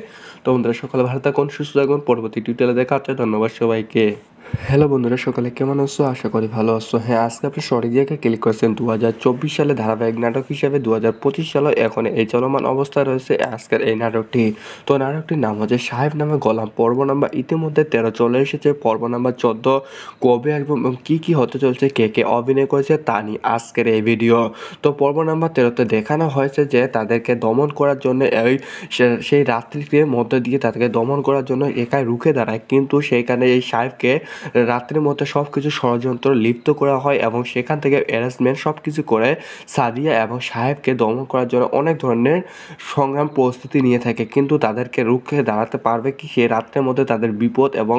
তো বন্ধুরা সকালে ভালো থাকুন, সুস্থ থাকুন, পরবর্তী টিউটোরিয়ালে দেখা হচ্ছে। ধন্যবাদ সবাইকে। হ্যালো বন্ধুরা, সকালে কেমন আছো? আশা করি ভালো আছো। হ্যাঁ, আজকে আপনি সঠিক জায়গায় ক্লিক করেছেন। 2024 সালে ধারাবাহিক নাটক হিসেবে 2025 সালে এখন এই চলমান অবস্থায় রয়েছে আজকের এই নাটকটি। তো নাটকটির নাম হচ্ছে সাহেব নামে গোলাম। পর্ব নাম্বার ইতিমধ্যে 13 চলে এসেছে। পর্ব নাম্বার 14 কবে আসবে এবং কী হতে চলছে, কে কে অভিনয় করেছে তা নিয়ে আজকের এই ভিডিও। তো পর্ব নাম্বার 13তে দেখানো হয়েছে যে তাদেরকে দমন করার জন্য সেই রাত্রির মধ্যে দিয়ে তাদেরকে দমন করার জন্য একাই রুখে দাঁড়ায়, কিন্তু সেইখানে এই সাহেবকে রাত্রির মধ্যে সব কিছু ষড়যন্ত্র লিপ্ত করা হয় এবং সেখান থেকে অ্যারেঞ্জমেন্ট সব কিছু করে সাদিয়া এবং সাহেবকে দমন করার জন্য অনেক ধরনের সংগ্রাম প্রস্তুতি নিয়ে থাকে, কিন্তু তাদেরকে রুখে দাঁড়াতে পারবে কি সে রাত্রের মধ্যে তাদের বিপদ এবং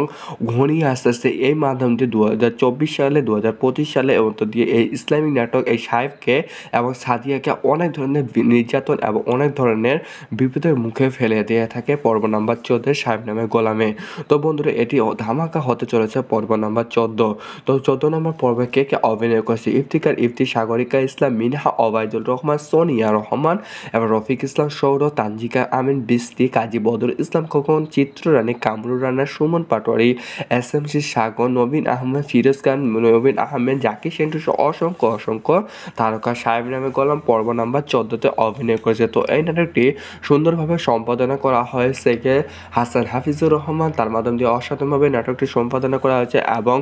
ঘনিয়ে আসতেছে। এই মাধ্যম দিয়ে 2024 সালে 2025 সালে এবং তো দিয়ে এই ইসলামিক নাটক এই সাহেবকে এবং সাদিয়াকে অনেক ধরনের নির্যাতন এবং অনেক ধরনের বিপদের মুখে ফেলে দিয়ে থাকে পর্ব নাম্বার 14 সাহেব নামে গোলামে। তো বন্ধুরা, এটি ধামাকা হতে চলেছে পর্ব নাম্বার 14। তো 14 নম্বর পর্বে কে কে অভিনয় করেছে? ইফতিকার, ইফতি, সাগরিকা ইসলাম, মিনহা, ওবায়দুল রহমান, সোনিয়া রহমান এবং রফিক ইসলাম সৌর, তানজিকা আমিন, বৃষ্টি, কাজী বদর ইসলাম খোকন, চিত্ররানী, কামরুল রানা, সুমন পাটোয়ারি, এসএমসি সাগর, নবীন আহমেদ, ফিরোজ খান, নবীন আহমেদ, জাকির সেন্টু সহ অসংখ্য তারকা সাহেব নামে গোলাম পর্ব নাম্বার 14তে অভিনয় করেছে। তো এই নাটকটি সুন্দরভাবে সম্পাদনা করা হয়েছে হাসান হাফিজুর রহমান, তার মাধ্যম দিয়ে অসাধারণভাবে নাটকটি সম্পাদনা করা হয়েছে এবং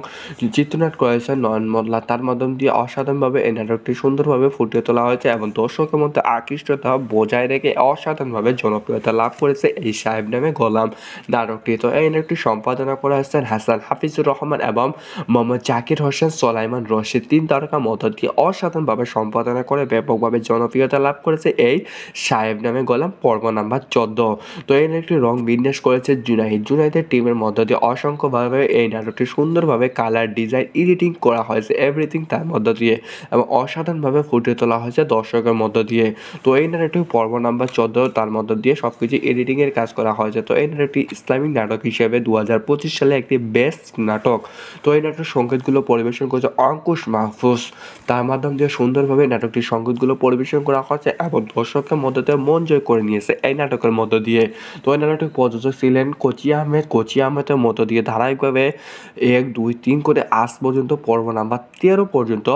চিত্রনাট করেছে নয়ন মোল্লা, তার মাধ্যম দিয়ে অসাধারণভাবে এই নাটকটি সুন্দরভাবে ফুটিয়ে তোলা হয়েছে এবং দর্শকের মধ্যে আকৃষ্টতা বজায় রেখে অসাধারণভাবে জনপ্রিয়তা লাভ করেছে এই সাহেব নামে গোলাম নাটকটি। তো এই নাটকটি সম্পাদনা করা হয়েছেন হাসান হাফিজুর রহমান এবং মোহাম্মদ জাকির হোসেন সোলাইমান রশিদ, 3 তারকা মধ্য দিয়ে অসাধারণভাবে সম্পাদনা করে ব্যাপকভাবে জনপ্রিয়তা লাভ করেছে এই সাহেব নামে গোলাম পর্ব নাম্বার 14। তো এই নাটকটি রং বিন্যাস করেছে জুনাইদের টিমের মধ্য দিয়ে অসংখ্যভাবে এই নাটকটি সুন্দরভাবে কালার ডিজাইন এডিটিং করা হয়েছে, এভরিথিং তার মধ্য দিয়ে এবং অসাধারণভাবে ফুটিয়ে তোলা হয়েছে দর্শকের মধ্য দিয়ে। তো এই নাটকটি পর্ব নাম্বার 14 তার মধ্য দিয়ে সব কিছু এডিটিংয়ের কাজ করা হয়েছে। তো এই নাটকটি ইসলামিক নাটক হিসেবে 2025 সালে একটি বেস্ট নাটক। তো এই নাটকের সংগীতগুলো পরিবেশন করেছে অঙ্কুশ মাহফুজ, তার মাধ্যম দিয়ে সুন্দরভাবে নাটকটির সংগীতগুলো পরিবেশন করা হয়েছে এবং দর্শকের মধ্য দিয়ে মন জয় করে নিয়েছে এই নাটকের মধ্য দিয়ে। তো এই নাটকটির প্রযোজক ছিলেন কোচি আহমেদের মধ্য দিয়ে ধারাবাহিকভাবে 1, 2, 3 করে আজ পর্যন্ত পর্ব নাম্বার 13 পর্যন্ত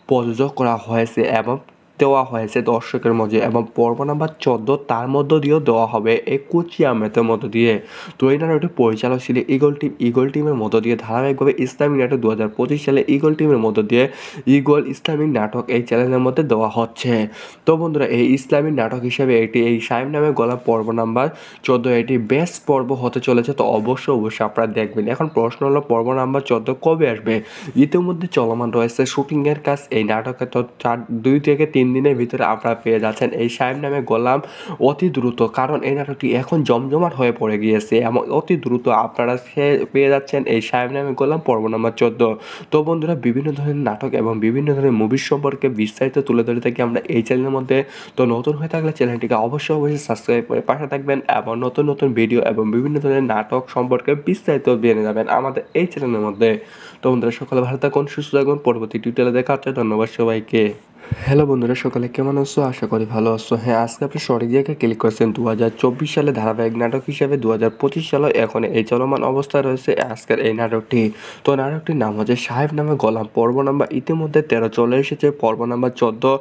প্রযোজক করা হয়েছে এবং দেওয়া হয়েছে দর্শকের মধ্যে এবং পর্ব নাম্বার 14 তার মধ্য দিয়েও দেওয়া হবে এই কোচি আহমেদের মধ্য দিয়ে। তো এই নাটকটি পরিচালক ছিল ইগল টিমের মধ্য দিয়ে ধারাবাহিকভাবে ইসলামিক নাটক 2025 সালে ইগল টিমের মধ্য দিয়ে ইগল ইসলামিক নাটক এই চ্যানেলের মধ্যে দেওয়া হচ্ছে। তো বন্ধুরা, এই ইসলামিক নাটক হিসেবে এই সাহেব নামে গোলাম পর্ব নাম্বার 14 এটি বেস্ট পর্ব হতে চলেছে। তো অবশ্যই আপনারা দেখবেন। এখন প্রশ্ন হলো পর্ব নাম্বার 14 কবে আসবে? ইতিমধ্যে চলমান রয়েছে শুটিংয়ের কাজ এই নাটকে। তো 2 থেকে 3 দিনের ভিতরে আপনারা পেয়ে যাচ্ছেন এই সাহেব নামে গোলাম অতি দ্রুত, কারণ এই নাটকটি এখন জমজমাট হয়ে পড়ে গিয়েছে এবং অতি দ্রুত আপনারা পেয়ে যাচ্ছেন এই সাহেব নামে গোলাম পর্ব নাম্বার 14। তো বন্ধুরা, বিভিন্ন ধরনের নাটক এবং বিভিন্ন ধরনের মুভির সম্পর্কে বিস্তারিত তুলে ধরে থাকি আমরা এই চ্যানেলের মধ্যে। তো নতুন হয়ে থাকলে চ্যানেলটিকে অবশ্যই সাবস্ক্রাইব করে পাশে থাকবেন এবং নতুন ভিডিও এবং বিভিন্ন ধরনের নাটক সম্পর্কে বিস্তারিত জেনে যাবেন আমাদের এই চ্যানেলের মধ্যে। তো বন্ধুরা, সকালে ভালো থাকুন, সুস্থ থাকুন, পরবর্তী টিউটোরিয়ালে দেখা হচ্ছে। ধন্যবাদ সবাইকে। হ্যালো বন্ধুরা, সকালে কেমন আছো? আশা করি ভালো আছো। হ্যাঁ, আজকে আপনি সঠিক জায়গায় ক্লিক করেছেন। 2024 সালে ধারাবাহিক নাটক হিসেবে 2025 সালে এখন এই চলমান অবস্থায় রয়েছে আজকের এই নাটকটি। তো নাটকটির নাম হচ্ছে সাহেব নামে গোলাম। পর্ব নাম্বার ইতিমধ্যে 13 চলে এসেছে। পর্ব নাম্বার 14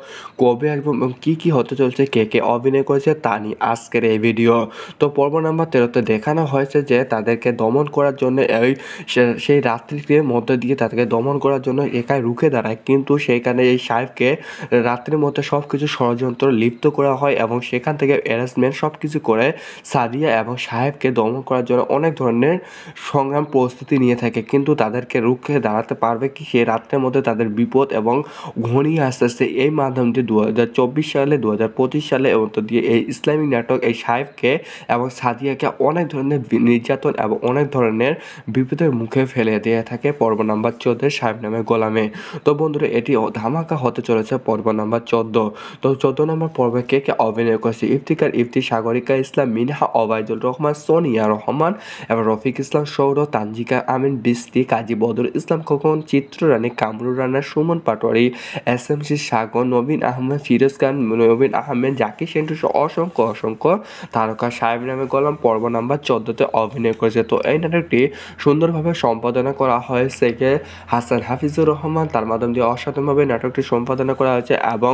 কবে আসবে এবং কী হতে চলছে, কে কে অভিনয় করেছে তা নিয়ে আজকের এই ভিডিও। তো পর্ব নাম্বার 13তে দেখানো হয়েছে যে তাদেরকে দমন করার জন্য সেই রাত্রির মধ্যে দিয়ে তাদেরকে দমন করার জন্য একাই রুখে দাঁড়ায়, কিন্তু সেইখানে এই সাহেবকে রাত্রির মধ্যে সব কিছু ষড়যন্ত্র লিপ্ত করা হয় এবং সেখান থেকে অ্যারেঞ্জমেন্ট সব কিছু করে সাদিয়া এবং সাহেবকে দমন করার জন্য অনেক ধরনের সংগ্রাম প্রস্তুতি নিয়ে থাকে, কিন্তু তাদেরকে রুখে দাঁড়াতে পারবে কি সে রাত্রের মধ্যে তাদের বিপদ এবং ঘনিয়ে আসতেছে। এই মাধ্যম দিয়ে 2024 সালে 2025 সালে এবং তো দিয়ে এই ইসলামিক নাটক এই সাহেবকে এবং সাদিয়াকে অনেক ধরনের নির্যাতন এবং অনেক ধরনের বিপদের মুখে ফেলে দিয়ে থাকে পর্ব নাম্বার 14 সাহেব নামে গোলামে। তো বন্ধুরা, এটি ধামাকা হতে চলেছে পর্ব নাম্বার 14। তো 14 নম্বর পর্বে কে কে অভিনয় করেছে? ইফতিকার, ইফতি, সাগরিকা ইসলাম, মিনহা, ওবায়দুল রহমান, সোনিয়া রহমান এবং রফিক ইসলাম সৌর, তানজিকা আমিন, বৃষ্টি, কাজী বদরুল ইসলাম খোকন, চিত্ররানী, কামরুল রানা, সুমন পাটোয়ারি, এসএমসি সাগর, নবীন আহমেদ, ফিরোজ খান, নবীন আহমেদ, জাকির সেন্টু সহ অসংখ্য তারকা সাহেব নামে গোলাম পর্ব নাম্বার 14-তে অভিনয় করেছে। তো এই নাটকটি সুন্দরভাবে সম্পাদনা করা হয়েছে হাসান হাফিজুর রহমান, তার মাধ্যম দিয়ে অসাধারণভাবে নাটকটি সম্পাদনা করা হয়েছে এবং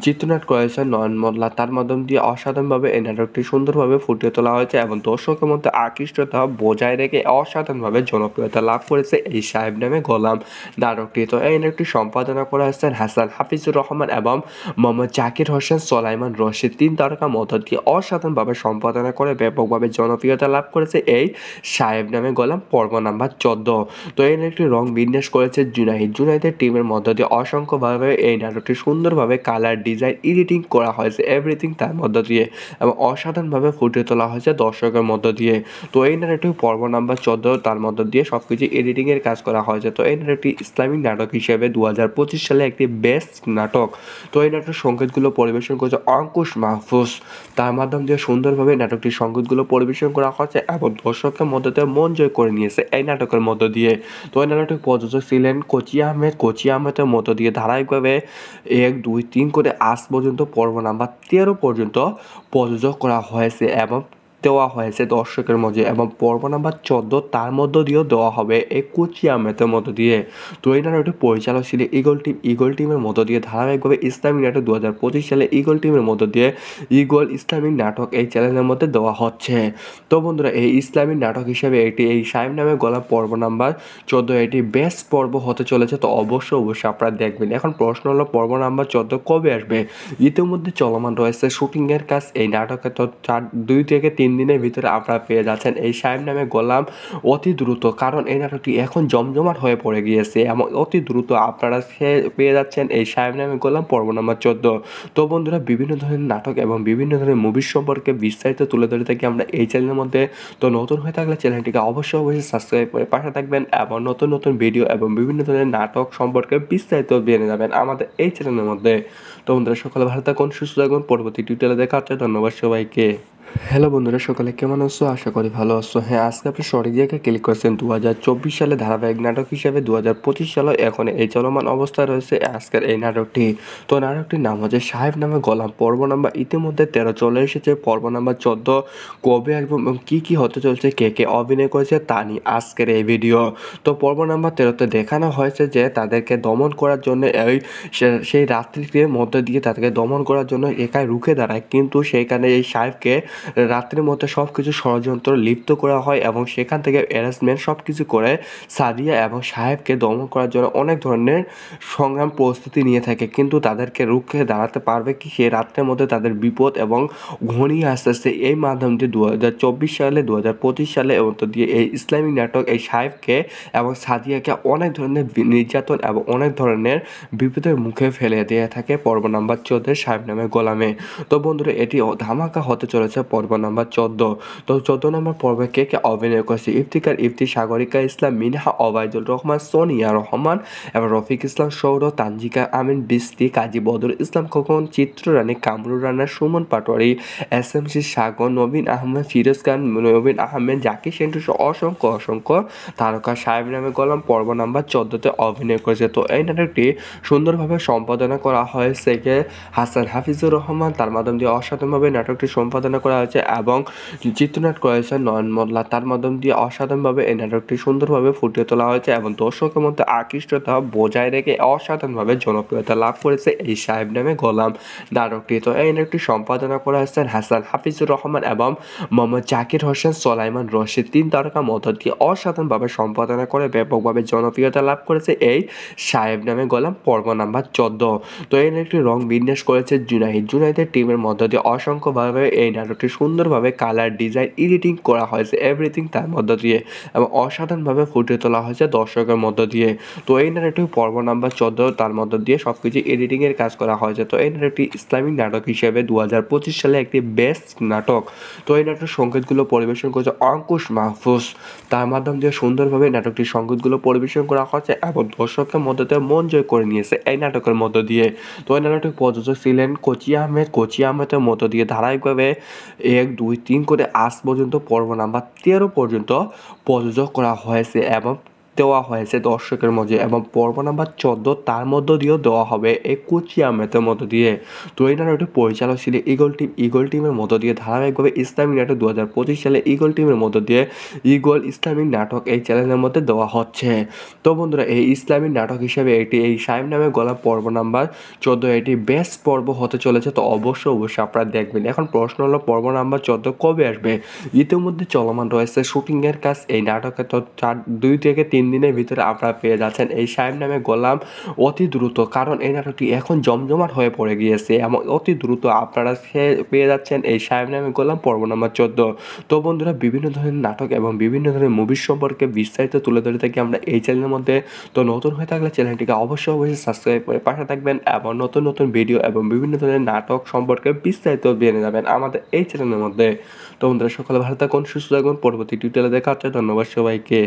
চিত্রনাট করেছে নয়ন মোল্লা, তার মাধ্যম দিয়ে অসাধারণভাবে এই নাটকটি সুন্দরভাবে ফুটিয়ে তোলা হয়েছে এবং দর্শকের মধ্যে আকৃষ্টতা বজায় রেখে অসাধারণভাবে জনপ্রিয়তা লাভ করেছে এই সাহেব নামে গোলাম নাটকটি। তো এই নাটকটি সম্পাদনা করা হয়েছেন হাসান হাফিজুর রহমান এবং মোহাম্মদ জাকির হোসেন সোলাইমান রশিদ, 3 তারকা মধ্য দিয়ে অসাধারণভাবে সম্পাদনা করে ব্যাপকভাবে জনপ্রিয়তা লাভ করেছে এই সাহেব নামে গোলাম পর্ব নাম্বার 14। তো এই নাটকটি রং বিন্যাস করেছে জুনাইদের টিমের মধ্য দিয়ে অসংখ্যভাবে এই নাটকটি সুন্দরভাবে কালার ডিজাইন এডিটিং করা হয়েছে এভরিথিং তার মধ্য দিয়ে এবং অসাধারণভাবে ফুটিয়ে তোলা হয়েছে দর্শকের মধ্য দিয়ে। তো এই নাটকটি পর্ব নাম্বার 14 তার মধ্য দিয়ে সবকিছু এডিটিংয়ের কাজ করা হয়েছে। তো এই নাটকটি ইসলামিক নাটক হিসেবে 2025 সালে একটি বেস্ট নাটক। তো এই নাটকের সংগীতগুলো পরিবেশন করেছে অঙ্কুশ মাহফুজ, তার মাধ্যম দিয়ে সুন্দরভাবে নাটকটির সংগীতগুলো পরিবেশন করা হয়েছে এবং দর্শকের মধ্য দিয়ে মন জয় করে নিয়েছে এই নাটকের মধ্য দিয়ে। তো এই নাটকটি প্রযোজক ছিলেন কোচি আহমেদের মধ্য দিয়ে ধারাবাহিকভাবে 1, 2, 3 করে আজ পর্যন্ত পর্ব নাম্বার 13 পর্যন্ত প্রযোজক করা হয়েছে এবং দেওয়া হয়েছে দর্শকের মধ্যে এবং পর্ব নাম্বার 14 তার মধ্য দিয়েও দেওয়া হবে এই কোচি আহমেদের মধ্য দিয়ে। তো এই নাটকটি পরিচালক ছিল ইগল টিমের মধ্য দিয়ে ধারাবাহিকভাবে ইসলামিক নাটক 2025 সালে ইগল টিমের মধ্য দিয়ে ইগল ইসলামিক নাটক এই চ্যানেলের মধ্যে দেওয়া হচ্ছে। তো বন্ধুরা এই ইসলামিক নাটক হিসেবে এই সাহেব নামে গোলাম পর্ব নাম্বার 14 এটি বেস্ট পর্ব হতে চলেছে। তো অবশ্যই আপনারা দেখবেন। এখন প্রশ্ন হলো পর্ব নাম্বার 14 কবে আসবে? ইতিমধ্যে চলমান রয়েছে শুটিংয়ের কাজ এই নাটকে। তো 2 থেকে 3 দিনের ভিতরে আপনারা পেয়ে যাচ্ছেন এই সাহেব নামে গোলাম অতি দ্রুত, কারণ এই নাটকটি এখন জমজমাট হয়ে পড়ে গিয়েছে এবং অতি দ্রুত আপনারা পেয়ে যাচ্ছেন এই সাহেব নামে গোলাম পর্ব নাম্বার 14। তো বন্ধুরা বিভিন্ন ধরনের নাটক এবং বিভিন্ন ধরনের মুভির সম্পর্কে বিস্তারিত তুলে ধরে থাকি আমরা এই চ্যানেলের মধ্যে। তো নতুন হয়ে থাকলে চ্যানেলটিকে অবশ্যই সাবস্ক্রাইব করে পাশে থাকবেন এবং নতুন ভিডিও এবং বিভিন্ন ধরনের নাটক সম্পর্কে বিস্তারিত জেনে যাবেন আমাদের এই চ্যানেলের মধ্যে। তো বন্ধুরা সকালে ভালো থাকুন, সুস্থ থাকুন, পরবর্তী টিউটোরিয়ালে দেখা হচ্ছে। ধন্যবাদ সবাইকে। হ্যালো বন্ধুরা, সকালে কেমন আছো? আশা করি ভালো আছো। হ্যাঁ, আজকে আপনি সঠিক জায়গায় ক্লিক করেছেন। 2024 সালে ধারাবাহিক নাটক হিসেবে 2025 সালে এখন এই চলমান অবস্থায় রয়েছে আজকের এই নাটকটি। তো নাটকটির নাম হচ্ছে সাহেব নামে গোলাম পর্ব নাম্বার ইতিমধ্যে 13 চলে এসেছে। পর্ব নাম্বার 14 কবে আসবে এবং কী হতে চলছে, কে অভিনয় করেছে তা নিয়ে আজকের এই ভিডিও। তো পর্ব নাম্বার 13-তে দেখানো হয়েছে যে তাদেরকে দমন করার জন্য সেই রাত্রির মধ্যে দিয়ে তাদেরকে দমন করার জন্য একাই রুখে দাঁড়ায়, কিন্তু সেইখানে এই সাহেবকে রাত্রের মধ্যে সব কিছু ষড়যন্ত্র লিপ্ত করা হয় এবং সেখান থেকে অ্যারেঞ্জমেন্ট সব কিছু করে সাদিয়া এবং সাহেবকে দমন করার জন্য অনেক ধরনের সংগ্রাম প্রস্তুতি নিয়ে থাকে, কিন্তু তাদেরকে রুখে দাঁড়াতে পারবে কি সেই রাত্রের মধ্যে তাদের বিপদ এবং ঘনিয়ে আসতে এই মাধ্যম দিয়ে 2024 সালে 2025 সালে এবং দিয়ে এই ইসলামিক নাটক এই সাহেবকে এবং সাদিয়াকে অনেক ধরনের নির্যাতন এবং অনেক ধরনের বিপদের মুখে ফেলে দিয়ে থাকে পর্ব নাম্বার 14 সাহেব নামে গোলামে। তো বন্ধুরা এটি ধামাকা হতে চলেছে পর্ব নাম্বার 14। তো 14 নম্বর পর্বে কে অভিনয় করেছে? ইফতিকার, ইফতি, সাগরিকা ইসলাম, মিনহা, ওবায়দুল রহমান, সোনিয়া রহমান এবং রফিক ইসলাম সৌর, তানজিকা আমিন, বৃষ্টি, কাজী বদরুল ইসলাম খোকন, চিত্ররানী, কামরুল রানা, সুমন পাটোয়ারি, এসএমসি সাগর, নবীন আহমেদ, ফিরোজ খান, নবীন আহমেদ, জাকির সেন্টু সহ অসংখ্য তারকা সাহেব নামে গোলাম পর্ব নাম্বার 14-তে অভিনয় করেছে। তো এই নাটকটি সুন্দরভাবে সম্পাদনা করা হয়েছে হাসান হাফিজুর রহমান, তার মাধ্যম দিয়ে অসাধারণভাবে নাটকটি সম্পাদনা করা হয়েছে এবং চিত্রনাট করেছে নয়ন মোল্লা, তার মাধ্যম দিয়ে অসাধারণভাবে এই নাটকটি সুন্দরভাবে ফুটিয়ে তোলা হয়েছে এবং দর্শকের মধ্যে আকৃষ্টতা বজায় রেখে অসাধারণভাবে জনপ্রিয়তা লাভ করেছে এই সাহেব নামে গোলাম নাটকটি। তো এই নাটকটি সম্পাদনা করা হয়েছেন হাসান হাফিজুর রহমান এবং মোহাম্মদ জাকির হোসেন সোলাইমান রশিদ, 3 তারকা মধ্য দিয়ে অসাধারণভাবে সম্পাদনা করে ব্যাপকভাবে জনপ্রিয়তা লাভ করেছে এই সাহেব নামে গোলাম পর্ব নাম্বার 14। তো এই নাটকটি রং বিন্যাস করেছে জুনাইদের টিমের মধ্য দিয়ে অসংখ্যভাবে এই নাটকটি সুন্দরভাবে কালার ডিজাইন এডিটিং করা হয়েছে এভরিথিং তার মধ্য দিয়ে এবং অসাধারণভাবে ফুটিয়ে তোলা হয়েছে দর্শকের মধ্য দিয়ে। তো এই নাটকটি পর্ব নাম্বার 14 তার মধ্য দিয়ে সবকিছু এডিটিংয়ের কাজ করা হয়েছে। তো এই নাটকটি ইসলামিক নাটক হিসেবে 2025 সালে একটি বেস্ট নাটক। তো এই নাটকের সংগীতগুলো পরিবেশন করেছে অঙ্কুশ মাহফুজ। তার মাধ্যম দিয়ে সুন্দরভাবে নাটকটির সংগীতগুলো পরিবেশন করা হয়েছে এবং দর্শকের মধ্যে দিয়ে মন জয় করে নিয়েছে এই নাটকের মধ্য দিয়ে। তো এই নাটকটির প্রযোজক ছিলেন কোচি আহমেদের মধ্য দিয়ে ধারাবাহিকভাবে 1, 2, 3 করে আজ পর্যন্ত পর্ব নাম্বার 13 পর্যন্ত প্রযোজক করা হয়েছে এবং দেওয়া হয়েছে দর্শকের মধ্যে এবং পর্ব নাম্বার 14 তার মধ্য দিয়েও দেওয়া হবে এই কোচি আহমেদের মধ্য দিয়ে। তো এই নাটকটি পরিচালক ছিল ইগল টিমের মধ্য দিয়ে ধারাবাহিকভাবে ইসলামিক নাটক 2025 সালে ইগল টিমের মধ্য দিয়ে ইগল ইসলামিক নাটক এই চ্যানেলের মধ্যে দেওয়া হচ্ছে। তো বন্ধুরা এই ইসলামিক নাটক হিসেবে এই শাইম নামে গলা পর্ব নাম্বার 14 এটি বেস্ট পর্ব হতে চলেছে। তো অবশ্যই আপনারা দেখবেন। এখন প্রশ্ন হলো পর্ব নাম্বার 14 কবে আসবে? ইতিমধ্যে চলমান রয়েছে শুটিংয়ের কাজ এই নাটকে। তো 2 থেকে 3 দিনের ভিতরে আপনারা পেয়ে যাচ্ছেন এই শাইম নামে গোলাম অতি দ্রুত, কারণ এই নাটকটি এখন জমজমাট হয়ে পড়ে গিয়েছে এবং অতি দ্রুত আপনারা পেয়ে যাচ্ছেন এই শাইম নামে গোলাম পর্ব নাম্বার 14। তো বন্ধুরা বিভিন্ন ধরনের নাটক এবং বিভিন্ন ধরনের মুভির সম্পর্কে বিস্তারিত তুলে ধরে থাকি আমরা এই চ্যানেলের মধ্যে। তো নতুন হয়ে থাকলে চ্যানেলটিকে অবশ্যই সাবস্ক্রাইব করে পাশে থাকবেন এবং নতুন ভিডিও এবং বিভিন্ন ধরনের নাটক সম্পর্কে বিস্তারিত জেনে যাবেন আমাদের এই চ্যানেলের মধ্যে। তো বন্ধুরা সকলে ভালো থাকুন, সুস্থ থাকুন, পরবর্তী টিউটোরিয়ালে দেখা হচ্ছে। ধন্যবাদ সবাইকে।